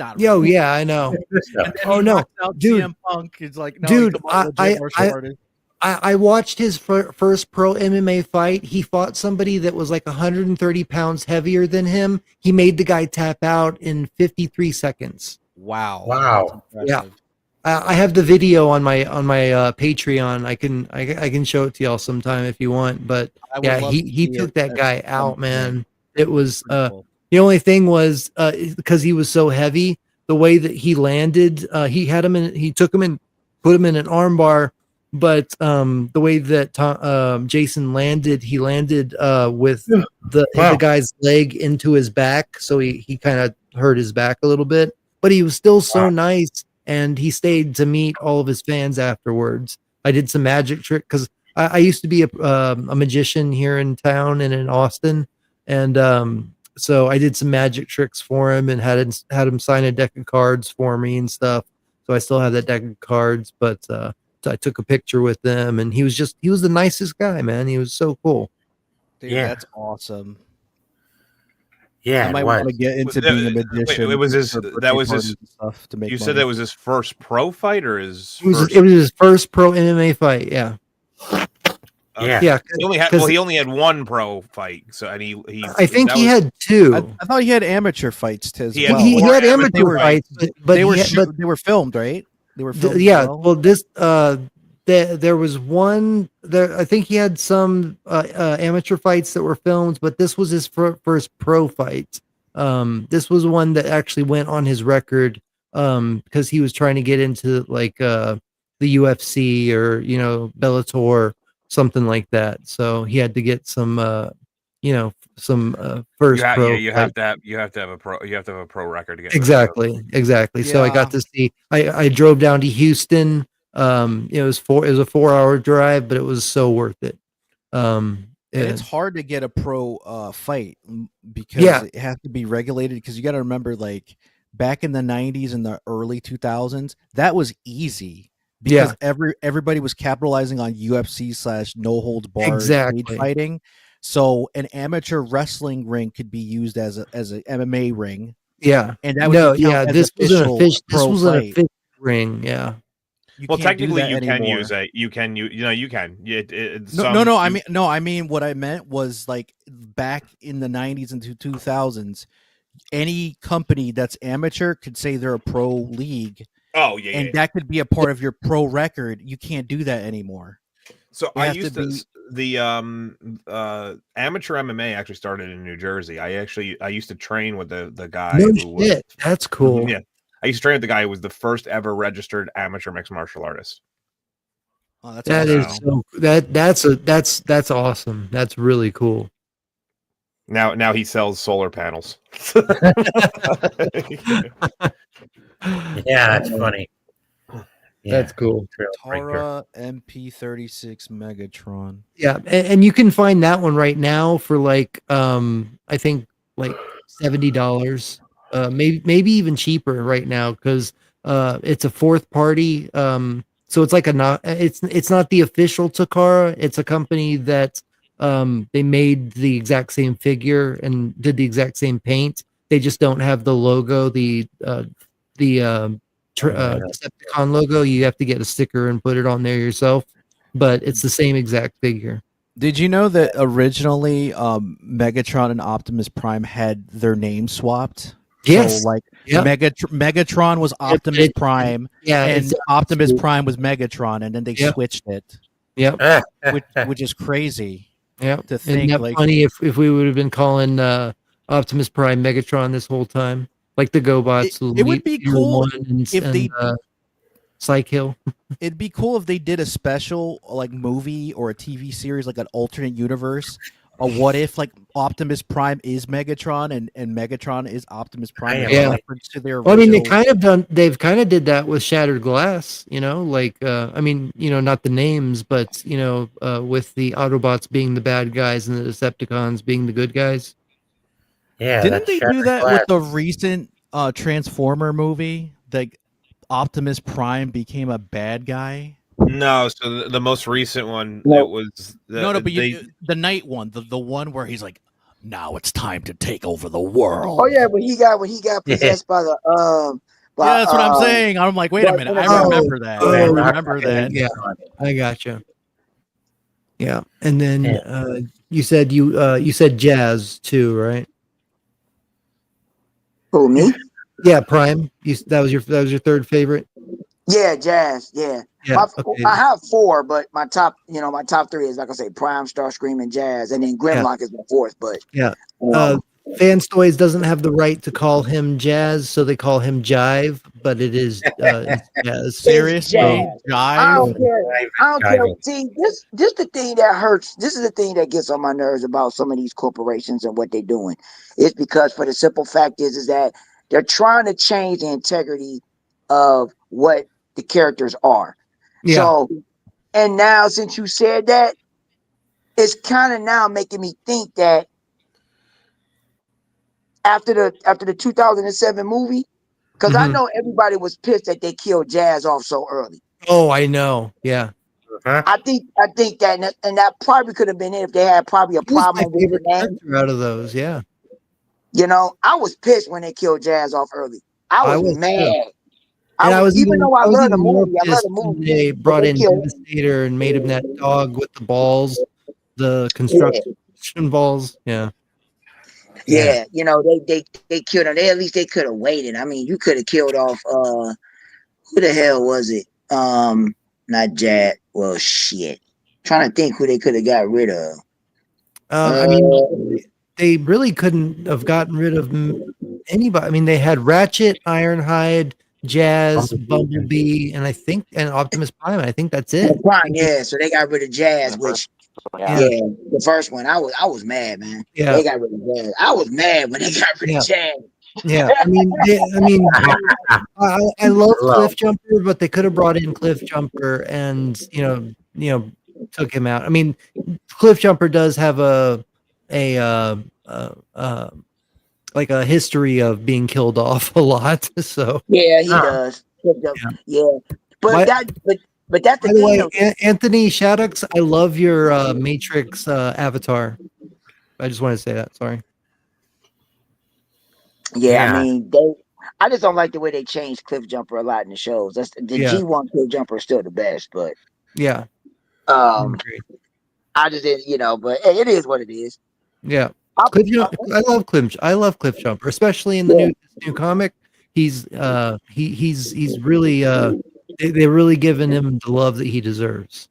S5: not.
S3: Yo,
S5: really.
S3: yeah, I know.
S5: And then
S3: Oh,
S5: he
S3: no.
S5: knocks out
S3: Dude.
S5: CM Punk. It's like, no,
S3: Dude,
S5: he's a legit martial artist.
S3: I watched his first pro MMA fight. He fought somebody that was like 130 pounds heavier than him. He made the guy tap out in 53 seconds.
S5: Wow.
S1: Wow.
S3: Yeah. I have the video on my Patreon. I can show it to y'all sometime if you want. But
S5: I would
S3: yeah,
S5: love to
S3: he
S5: see
S3: took
S5: it.
S3: that guy
S5: That's
S3: out, man.
S5: amazing.
S3: It was
S5: Cool.
S3: the only thing was because he was so heavy, the way that he landed, he took him and put him in an armbar, but the way that Jason landed, he landed with the guy's leg into his back, so he kind of hurt his back a little bit, but he was still so nice, and he stayed to meet all of his fans afterwards. I did some magic trick because I used to be a magician here in town and in Austin, and so I did some magic tricks for him and had him sign a deck of cards for me and stuff. So I still have that deck of cards, but so I took a picture with them, and he was the nicest guy, man. He was so cool.
S5: Dude,
S1: Yeah.
S5: that's awesome.
S1: Yeah,
S5: I might
S1: it
S5: want to
S1: was.
S5: get into being a magician.
S2: It was his.
S5: for birthday
S2: That was
S5: parties
S2: his.
S5: and stuff to make.
S2: You said
S5: money.
S2: that was his first pro fight or his
S3: It was
S2: first.
S3: his first pro MMA fight. Yeah,
S1: Yeah.
S3: yeah.
S2: He only had.
S3: 'cause
S2: Well, he only had one pro fight. So and he.
S3: I think
S2: that
S3: he
S2: was-
S3: had two.
S5: I thought he had amateur fights too. As
S2: He had
S5: well.
S3: He
S2: four
S3: had
S2: amateur
S3: amateur fights, but
S5: they were
S3: they
S5: filmed, right? They were filmed. as
S3: yeah.
S5: well?
S3: Well, this there was one there. I think he had some amateur fights that were filmed, but this was his first pro fight. This was one that actually went on his record because he was trying to get into like the UFC or Bellator, something like that. So he had to get some first pro.
S2: You have to have a pro record to get
S3: exactly. So I got to see. I drove down to Houston. It was a 4-hour drive, but it was so worth it.
S5: And it's hard to get a pro fight because it has to be regulated. Because you got to remember, like back in the 90s and the early 2000s, that was easy because everybody was capitalizing on UFC / no holds barred cage fighting. So an amateur wrestling ring could be used as an MMA ring.
S3: Yeah,
S5: and that would
S3: this was an official ring. Yeah.
S2: Technically, you can use it. You can.
S5: I mean, what I meant was like back in the 90s and 2000s, any company that's amateur could say they're a pro league.
S2: Oh yeah,
S5: and that could be a part of your pro record. You can't do that anymore.
S2: So I used the amateur MMA actually started in New Jersey. I used to train with the guy.
S3: That's cool.
S2: Yeah. I used to train with the guy who was the first ever registered amateur mixed martial artist.
S5: Oh, that's awesome.
S3: That's awesome. That's really cool.
S2: Now he sells solar panels.
S1: Yeah, that's funny. Yeah,
S3: that's cool.
S5: Tara MP36 Megatron.
S3: Yeah, and you can find that one right now for like I think like $70. Maybe even cheaper right now because it's a fourth party. So it's like it's not the official Takara. It's a company that they made the exact same figure and did the exact same paint. They just don't have the logo, the Decepticon logo. You have to get a sticker and put it on there yourself, but it's the same exact figure.
S5: Did you know that originally Megatron and Optimus Prime had their names swapped?
S3: Yes.
S5: So Megatron was Optimus Prime, and Optimus Prime was Megatron, and then they switched it.
S3: Yep.
S5: Which is crazy.
S3: Yep.
S5: To think,
S3: isn't that funny if we would have been calling Optimus Prime Megatron this whole time, like the GoBots.
S5: It would be cool if they
S3: Psykill.
S5: It'd be cool if they did a special like movie or a TV series, like an alternate universe. What if like Optimus Prime is Megatron and Megatron is Optimus Prime? To their
S3: well, I mean, they've kind of did that with Shattered Glass, like I mean, not the names, but with the Autobots being the bad guys and the Decepticons being the good guys.
S1: Yeah,
S5: didn't they do that with the recent Transformer movie? Like Optimus Prime became a bad guy.
S2: No, so the most recent one it was
S5: the night one, the one where he's like, now it's time to take over the world.
S6: Oh yeah, when he got possessed by the
S5: that's what I'm saying. I'm like, wait a minute, I remember that. I remember that.
S3: Yeah, I gotcha. Yeah, and then you said Jazz too, right?
S6: Who, me?
S3: Yeah, Prime. That was your third favorite.
S6: Yeah, Jazz. Yeah. I have 4, but my top 3 is like I say, Prime, Starscream, and Jazz, and then Grimlock is my 4th. But
S3: Fans Toys doesn't have the right to call him Jazz, so they call him Jive, but it is Jazz.
S5: Seriously, Jive.
S6: I don't care. See, this the thing that hurts. This is the thing that gets on my nerves about some of these corporations and what they're doing. It's because for the simple fact is that they're trying to change the integrity of what the characters are. Yeah. So, and now since you said that, it's kind of now making me think that after the 2007 movie, because I know everybody was pissed that they killed Jazz off so early.
S3: Oh, I know. Yeah.
S6: I think that, and that probably could have been it if they had probably a problem with the name.
S3: Out of those, yeah.
S6: I was pissed when they killed Jazz off early. I was mad.
S3: Too. I love the movie. They brought in Devastator and made him that dog with the balls, the construction balls. Yeah.
S6: Yeah, they killed him. At least they could have waited. I mean, you could have killed off who the hell was it? not Jazz. Well, shit. Trying to think who they could have got rid of.
S3: I mean, they really couldn't have gotten rid of anybody. I mean, they had Ratchet, Ironhide, Jazz, Bumblebee, and Optimus Prime. I think that's it.
S6: Prime, yeah. So they got rid of Jazz, which
S7: Yeah.
S6: yeah, the first one. I was mad, man.
S3: Yeah.
S6: They got rid of Jazz. I was mad when they got rid of Jazz.
S3: Yeah, I mean, I love Cliff Jumper, but they could have brought in Cliff Jumper and took him out. I mean, Cliff Jumper does have a like a history of being killed off a lot. So
S6: yeah, he does. Yeah, but that's the
S3: by the way,
S6: thing.
S3: Anthony Shaddux, I love your Matrix avatar. I just want to say that. Sorry.
S6: Yeah, I mean, I just don't like the way they changed Cliff Jumper a lot in the shows. That's the G1 Cliff Jumper is still the best, but
S3: yeah,
S6: I just didn't, but hey, it is what it is.
S3: Yeah, I love Cliff Jumper, especially in the new comic. He's really they're really giving him the love that he deserves.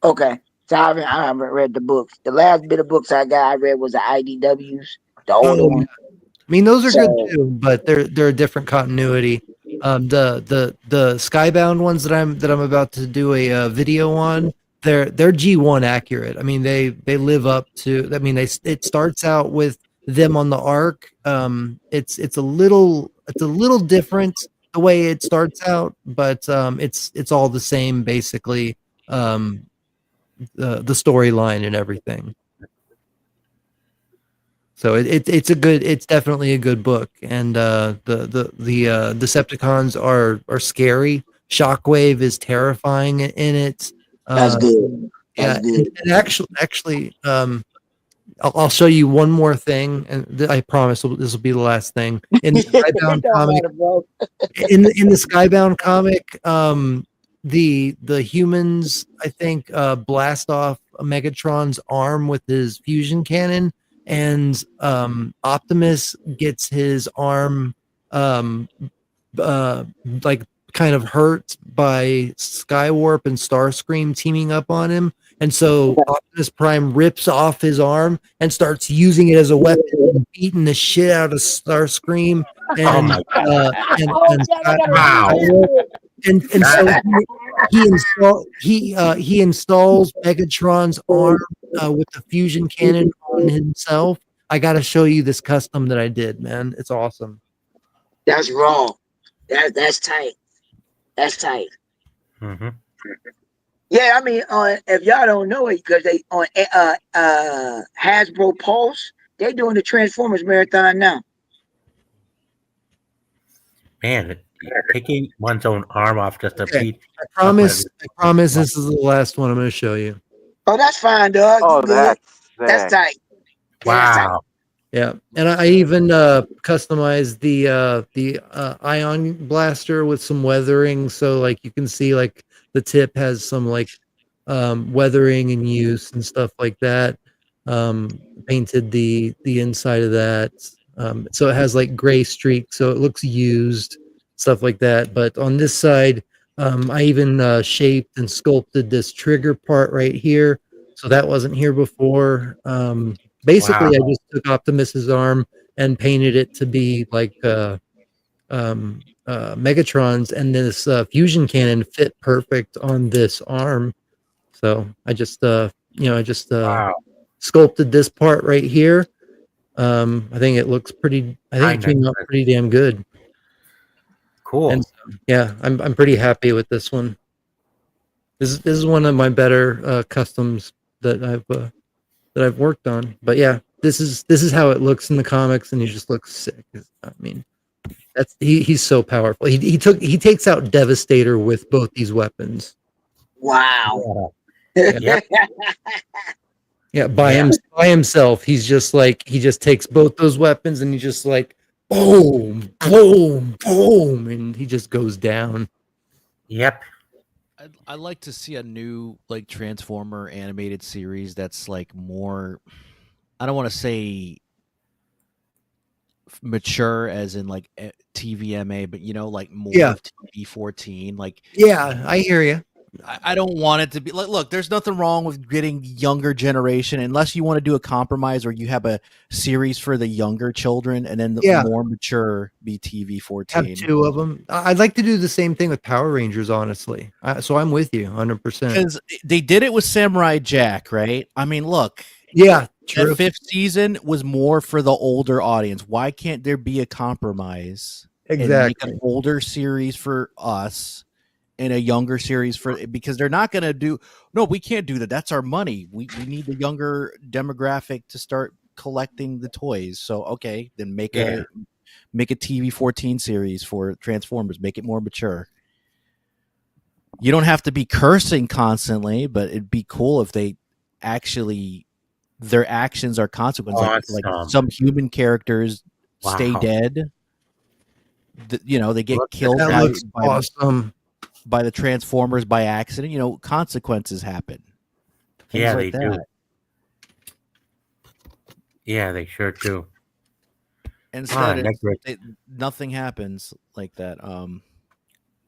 S6: Okay, so I haven't read the books. The last bit of books I read was the IDWs, the older one.
S3: I mean, those are good too, but they're a different continuity. The Skybound ones that I'm about to do a video on, they're G1 accurate. I mean, they live up to. I mean, it starts out with them on the Ark. It's a little different the way it starts out, but it's all the same basically. The storyline and everything. So it's definitely a good book, and the Decepticons are scary. Shockwave is terrifying in it.
S6: That's good. That's good.
S3: And actually, I'll show you one more thing, and I promise this will be the last thing. In the Skybound comic, in the Skybound comic, the humans, I think, blast off Megatron's arm with his fusion cannon. And Optimus gets his arm like kind of hurt by Skywarp and Starscream teaming up on him. And so Optimus Prime rips off his arm and starts using it as a weapon and beating the shit out of Starscream. And so he installs Megatron's arm with the fusion cannon on himself. I got to show you this custom that I did, man. It's awesome.
S6: That's raw. That's tight. That's tight.
S1: Mm-hmm.
S6: Yeah, I mean, if y'all don't know it, because they on Hasbro Pulse, they're doing the Transformers marathon now.
S1: Man, taking one's own arm off just a beat.
S3: I promise this is the last one I'm going to show you.
S6: Oh, that's fine, dog.
S7: Oh, that's
S6: tight.
S1: Wow.
S3: Yeah, and I even customized the ion blaster with some weathering, so like you can see like the tip has some like weathering and use and stuff like that. Painted the inside of that, so it has like gray streaks, so it looks used, stuff like that. But on this side, I even shaped and sculpted this trigger part right here, so that wasn't here before. Basically, I just took Optimus's arm and painted it to be like Megatron's, and this fusion cannon fit perfect on this arm. So I just sculpted this part right here. I think it looks pretty. I think it came out pretty damn good.
S1: Cool.
S3: And yeah, I'm pretty happy with this one. This is one of my better customs that I've worked on. But yeah, this is how it looks in the comics, and he just looks sick. I mean, that's he's so powerful. He takes out Devastator with both these weapons.
S6: Wow.
S3: Yeah, by himself, he's just like he just takes both those weapons and he just like boom, boom, boom, and he just goes down.
S1: Yep.
S5: I'd like to see a new like Transformer animated series that's like more, I don't want to say mature as in like TVMA, but like more of TV 14. Like
S3: yeah, I hear you.
S5: I don't want it to be like, look, there's nothing wrong with getting younger generation unless you want to do a compromise or you have a series for the younger children and then the more mature be TV 14.
S3: Have two of them. I'd like to do the same thing with Power Rangers, honestly. So I'm with you 100%.
S5: Because they did it with Samurai Jack, right? I mean, look.
S3: Yeah, true.
S5: That 5th season was more for the older audience. Why can't there be a compromise?
S3: Exactly.
S5: And make an older series for us and a younger series for, because they're not going to do, no, we can't do that. That's our money. We need the younger demographic to start collecting the toys. So, okay, then make a TV 14 series for Transformers, make it more mature. You don't have to be cursing constantly, but it'd be cool if they actually, their actions are consequences.
S1: Awesome.
S5: Like some human characters stay dead. They get killed.
S3: That looks awesome.
S5: By the Transformers by accident. Consequences happen.
S1: Things like that. Do. Yeah, they sure do.
S5: Instead, nothing happens like that.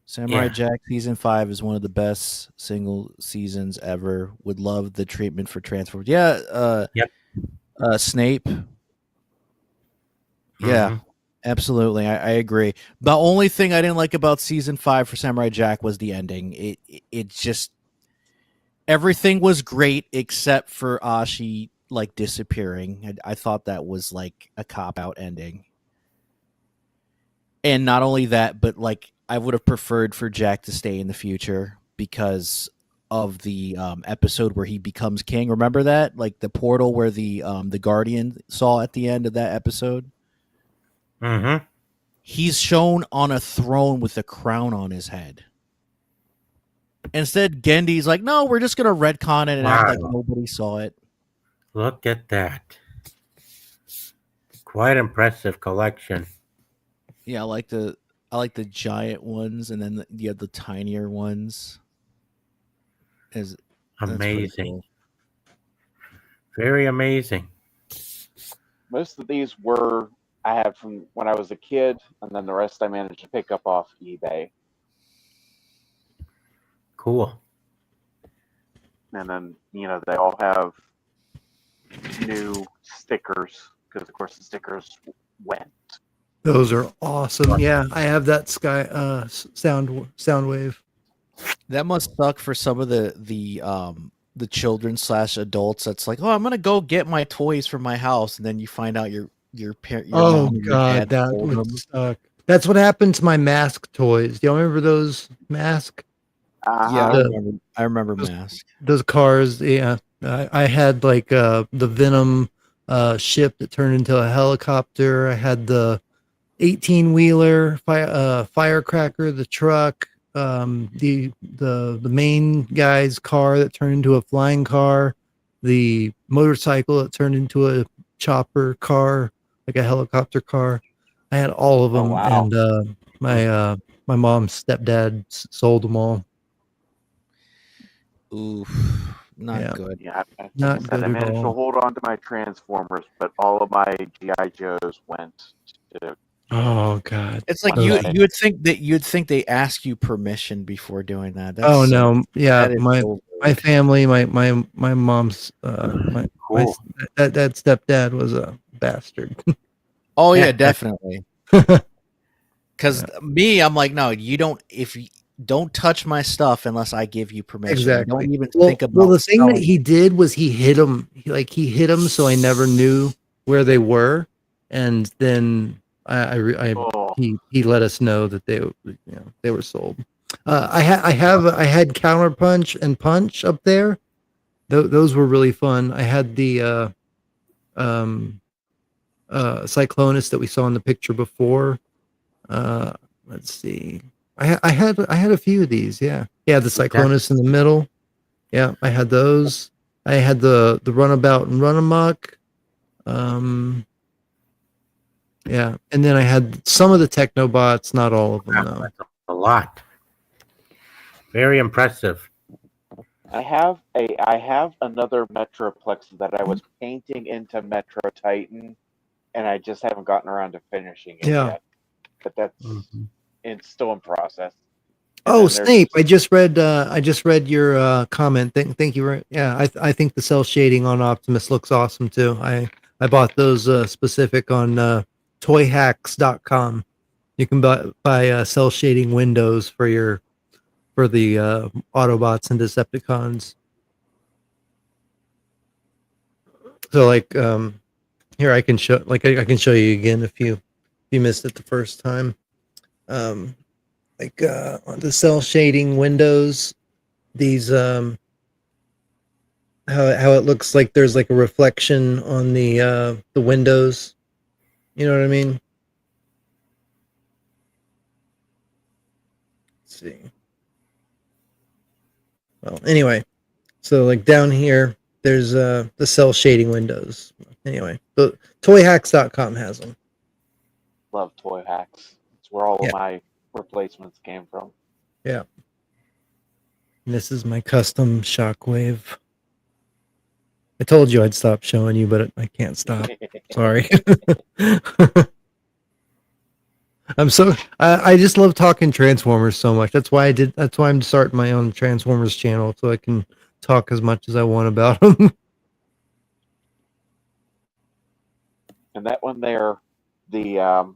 S5: Samurai Jack season 5 is one of the best single seasons ever. Would love the treatment for Transformers. Yeah. Snape. Yeah, absolutely. I agree. The only thing I didn't like about season 5 for Samurai Jack was the ending. It just, everything was great except for Ashi like disappearing. I thought that was like a cop-out ending. And not only that, but like I would have preferred for Jack to stay in the future because of the episode where he becomes king. Remember that? Like the portal where the Guardian saw at the end of that episode?
S1: Mm-hmm.
S5: He's shown on a throne with a crown on his head. Instead, Gendy's like, no, we're just going to retcon it and act like nobody saw it.
S1: Look at that. Quite impressive collection.
S5: Yeah, I like the giant ones, and then you have the tinier ones.
S1: Amazing.
S5: Cool.
S1: Very amazing.
S7: Most of these I had from when I was a kid, and then the rest I managed to pick up off eBay.
S1: Cool.
S7: And then, they all have new stickers, because of course the stickers went.
S3: Those are awesome. Yeah, I have that Soundwave.
S5: That must suck for some of the children / adults. That's like, oh, I'm gonna go get my toys from my house, and then you find out your parent.
S3: Oh God, that would suck. That's what happened to my Mask toys. Do y'all remember those Mask?
S5: Yeah, I remember Mask.
S3: Those cars. Yeah, I had like the Venom ship that turned into a helicopter. I had the 18-wheeler firecracker, the truck, the main guy's car that turned into a flying car, the motorcycle that turned into a chopper car, like a helicopter car. I had all of them.
S7: Oh, wow.
S3: And my mom's stepdad sold them all.
S5: Oof, not good.
S7: Yeah,
S3: not good
S7: I managed
S3: at
S7: to
S3: all.
S7: hold on to my Transformers, but all of my GI Joes went to.
S3: Oh God!
S5: It's like you would think they ask you permission before doing that.
S3: Oh no! Yeah, my family, my mom's that stepdad was a bastard.
S5: Oh yeah, definitely. Because I'm like, no, you don't. Don't touch my stuff unless I give you permission.
S3: Exactly.
S5: Don't even think about.
S3: Well, the thing that he did was he hid them. He hid them, so I never knew where they were, and then he let us know that they were sold. I had Counterpunch and Punch up there. Those were really fun. I had the Cyclonus that we saw in the picture before. Let's see. I had a few of these. Yeah, the Cyclonus in the middle. Yeah, I had those. I had the Runabout and Runamuck. Yeah, and then I had some of the Technobots, not all of them. Though.
S1: A lot. Very impressive.
S7: I have another Metroplex that I was painting into Metro Titan, and I just haven't gotten around to finishing it yet. But that's it's still in process.
S3: Oh,
S7: then there's-
S3: Snape! I just read your comment. Thank you. Yeah, I think the cell shading on Optimus looks awesome too. I bought those specific on toyhacks.com. You can buy cell shading windows for the Autobots and Decepticons. So like here I can show I can show you again if you missed it the first time. On the cell shading windows, these how it looks like there's like a reflection on the windows. You know what I mean? Let's see. Well, anyway, so like down here, there's the cell shading windows. Anyway, the toyhacks.com has them.
S7: Love Toy Hacks. It's where all
S3: Yeah.
S7: of my replacements came from.
S3: Yeah. And this is my custom Shockwave. I told you I'd stop showing you, but I can't stop. Sorry. I just love talking Transformers so much. That's why I'm starting my own Transformers channel, so I can talk as much as I want about them.
S7: And that one there, the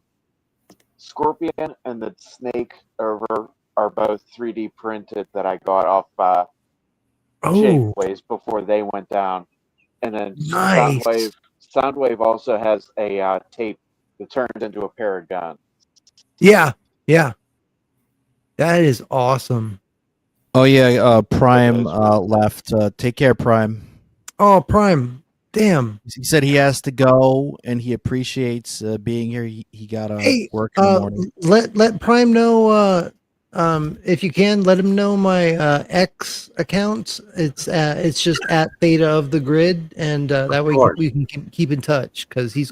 S7: Scorpion and the Snake are both 3D printed that I got off Shapeways before they went down. And then
S3: Nice.
S7: Soundwave also has a tape that turns into a pair of guns.
S3: Yeah. That is awesome.
S5: Oh yeah, Prime left. Take care, Prime.
S3: Oh, Prime. Damn.
S5: He said he has to go, and he appreciates being here. He got to work in the morning.
S3: Let Prime know if you can. Let him know my X account. It's just at Theta of the Grid, and that way we can keep in touch because he's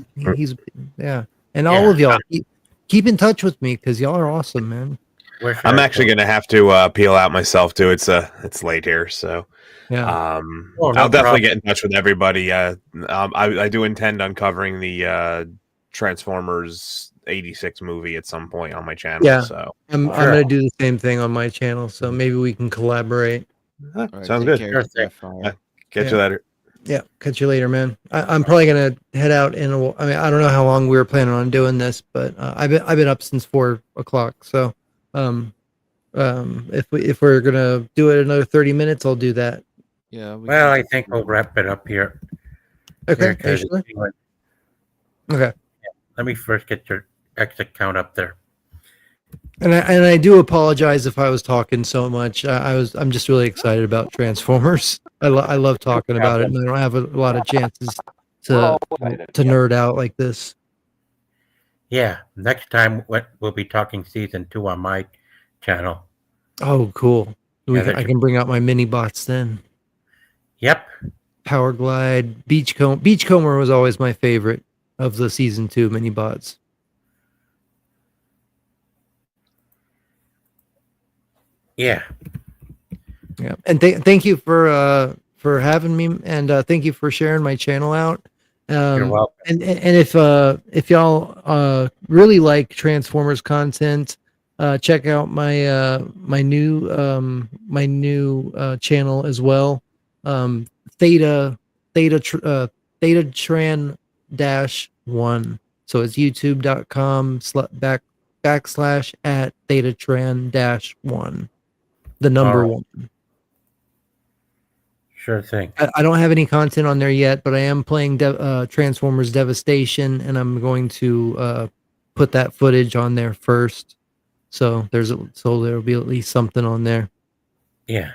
S3: yeah. And all of y'all keep in touch with me because y'all are awesome, man.
S2: I'm actually gonna have to peel out myself too. It's late here, so
S3: yeah.
S2: I'll definitely get in touch with everybody. I do intend on covering the Transformers 86 movie at some point on my channel.
S3: Yeah.
S2: So
S3: I'm gonna do the same thing on my channel, so maybe we can collaborate.
S5: All right,
S2: sounds
S5: take
S2: good.
S5: care,
S1: Sure
S5: Jeff.
S2: Catch you later.
S3: Yeah, catch you later, man. I'm probably gonna head out I mean, I don't know how long we were planning on doing this, but I've been up since 4 o'clock. So, if we're gonna do it another 30 minutes, I'll do that.
S5: Yeah.
S1: Well, I think we'll wrap it up here.
S3: Okay.
S1: Here, 'cause
S3: Sure? Okay.
S1: let me first get your exit count up there.
S3: And I do apologize if I was talking so much. I'm just really excited about Transformers. I love talking about it, and I don't have a lot of chances to nerd out like this.
S1: Yeah, next time we'll be talking season 2 on my channel.
S3: Oh, cool.
S1: Yeah,
S3: I can bring out my mini bots then.
S1: Yep.
S3: Power Glide, Beachcomber was always my favorite of the season 2 mini bots.
S1: Yeah.
S3: Yeah, and thank you for having me, and thank you for sharing my channel out.
S1: You're welcome.
S3: And if y'all really like Transformers content, check out my my new channel as well. Theta Tran -1. So it's youtube.com/@ Thetran -1. The number
S1: All right.
S3: 1.
S1: Sure thing.
S3: I don't have any content on there yet, but I am playing Transformers Devastation, and I'm going to put that footage on there first. So there'll be at least something on there.
S1: Yeah.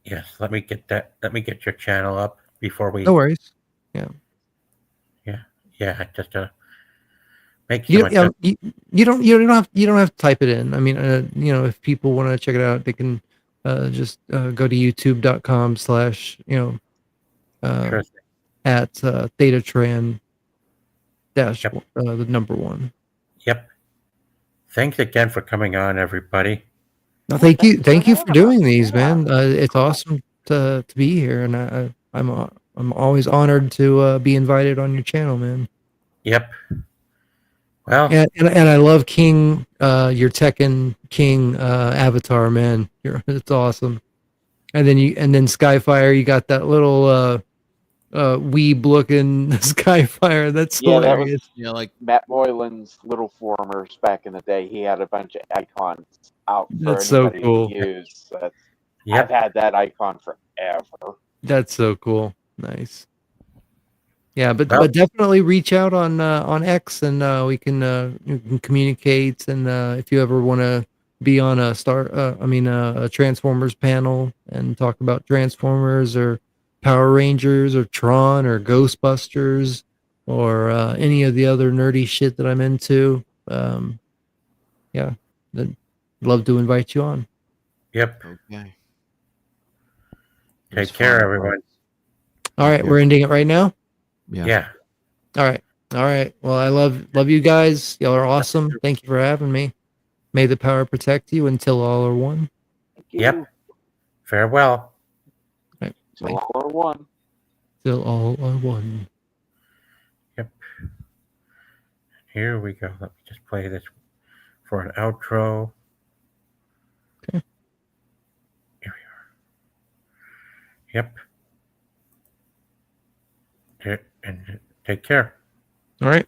S1: Yes, let me get your channel up before we.
S3: No worries.
S1: Yeah, just make
S3: You,
S1: sure.
S3: you don't have to type it in. I mean, if people want to check it out, they can just go to youtube.com/
S1: Sure thing.
S3: at Thetran
S1: Yep.
S3: the number 1.
S1: Yep. Thanks again for coming on, everybody.
S3: No, thank you for doing these, man. It's awesome to be here, and I'm always honored to be invited on your channel, man.
S1: Yep. Well,
S3: And I love King, your Tekken King avatar, man. It's awesome. And then Skyfire, you got that little weeb looking Skyfire. That's
S7: Yeah, that
S3: hilarious.
S7: was
S5: Yeah, like
S7: Matt Moylan's Little Formers back in the day. He had a bunch of icons out for
S3: That's so
S7: anybody
S3: cool.
S7: to use.
S1: yep.
S7: I've had that icon forever.
S3: That's so cool. Nice. Yeah, but
S1: Well-
S3: definitely reach out on X, and we can communicate. And if you ever want to be on a Transformers panel and talk about Transformers or Power Rangers or Tron or Ghostbusters or any of the other nerdy shit that I'm into, yeah, I'd love to invite you on.
S1: Yep.
S5: okay.
S1: Take care, everyone.
S3: All right, we're ending it right now.
S1: Yeah.
S3: All right. Well, I love you guys. Y'all are awesome. Thank you for having me. May the power protect you until all are one.
S7: Thank you.
S1: Yep. Farewell.
S7: Till all are one.
S3: Till all are one.
S1: Yep. Here we go. Let me just play this for an outro.
S3: Okay.
S1: Here we are. Yep. And take care.
S3: All right.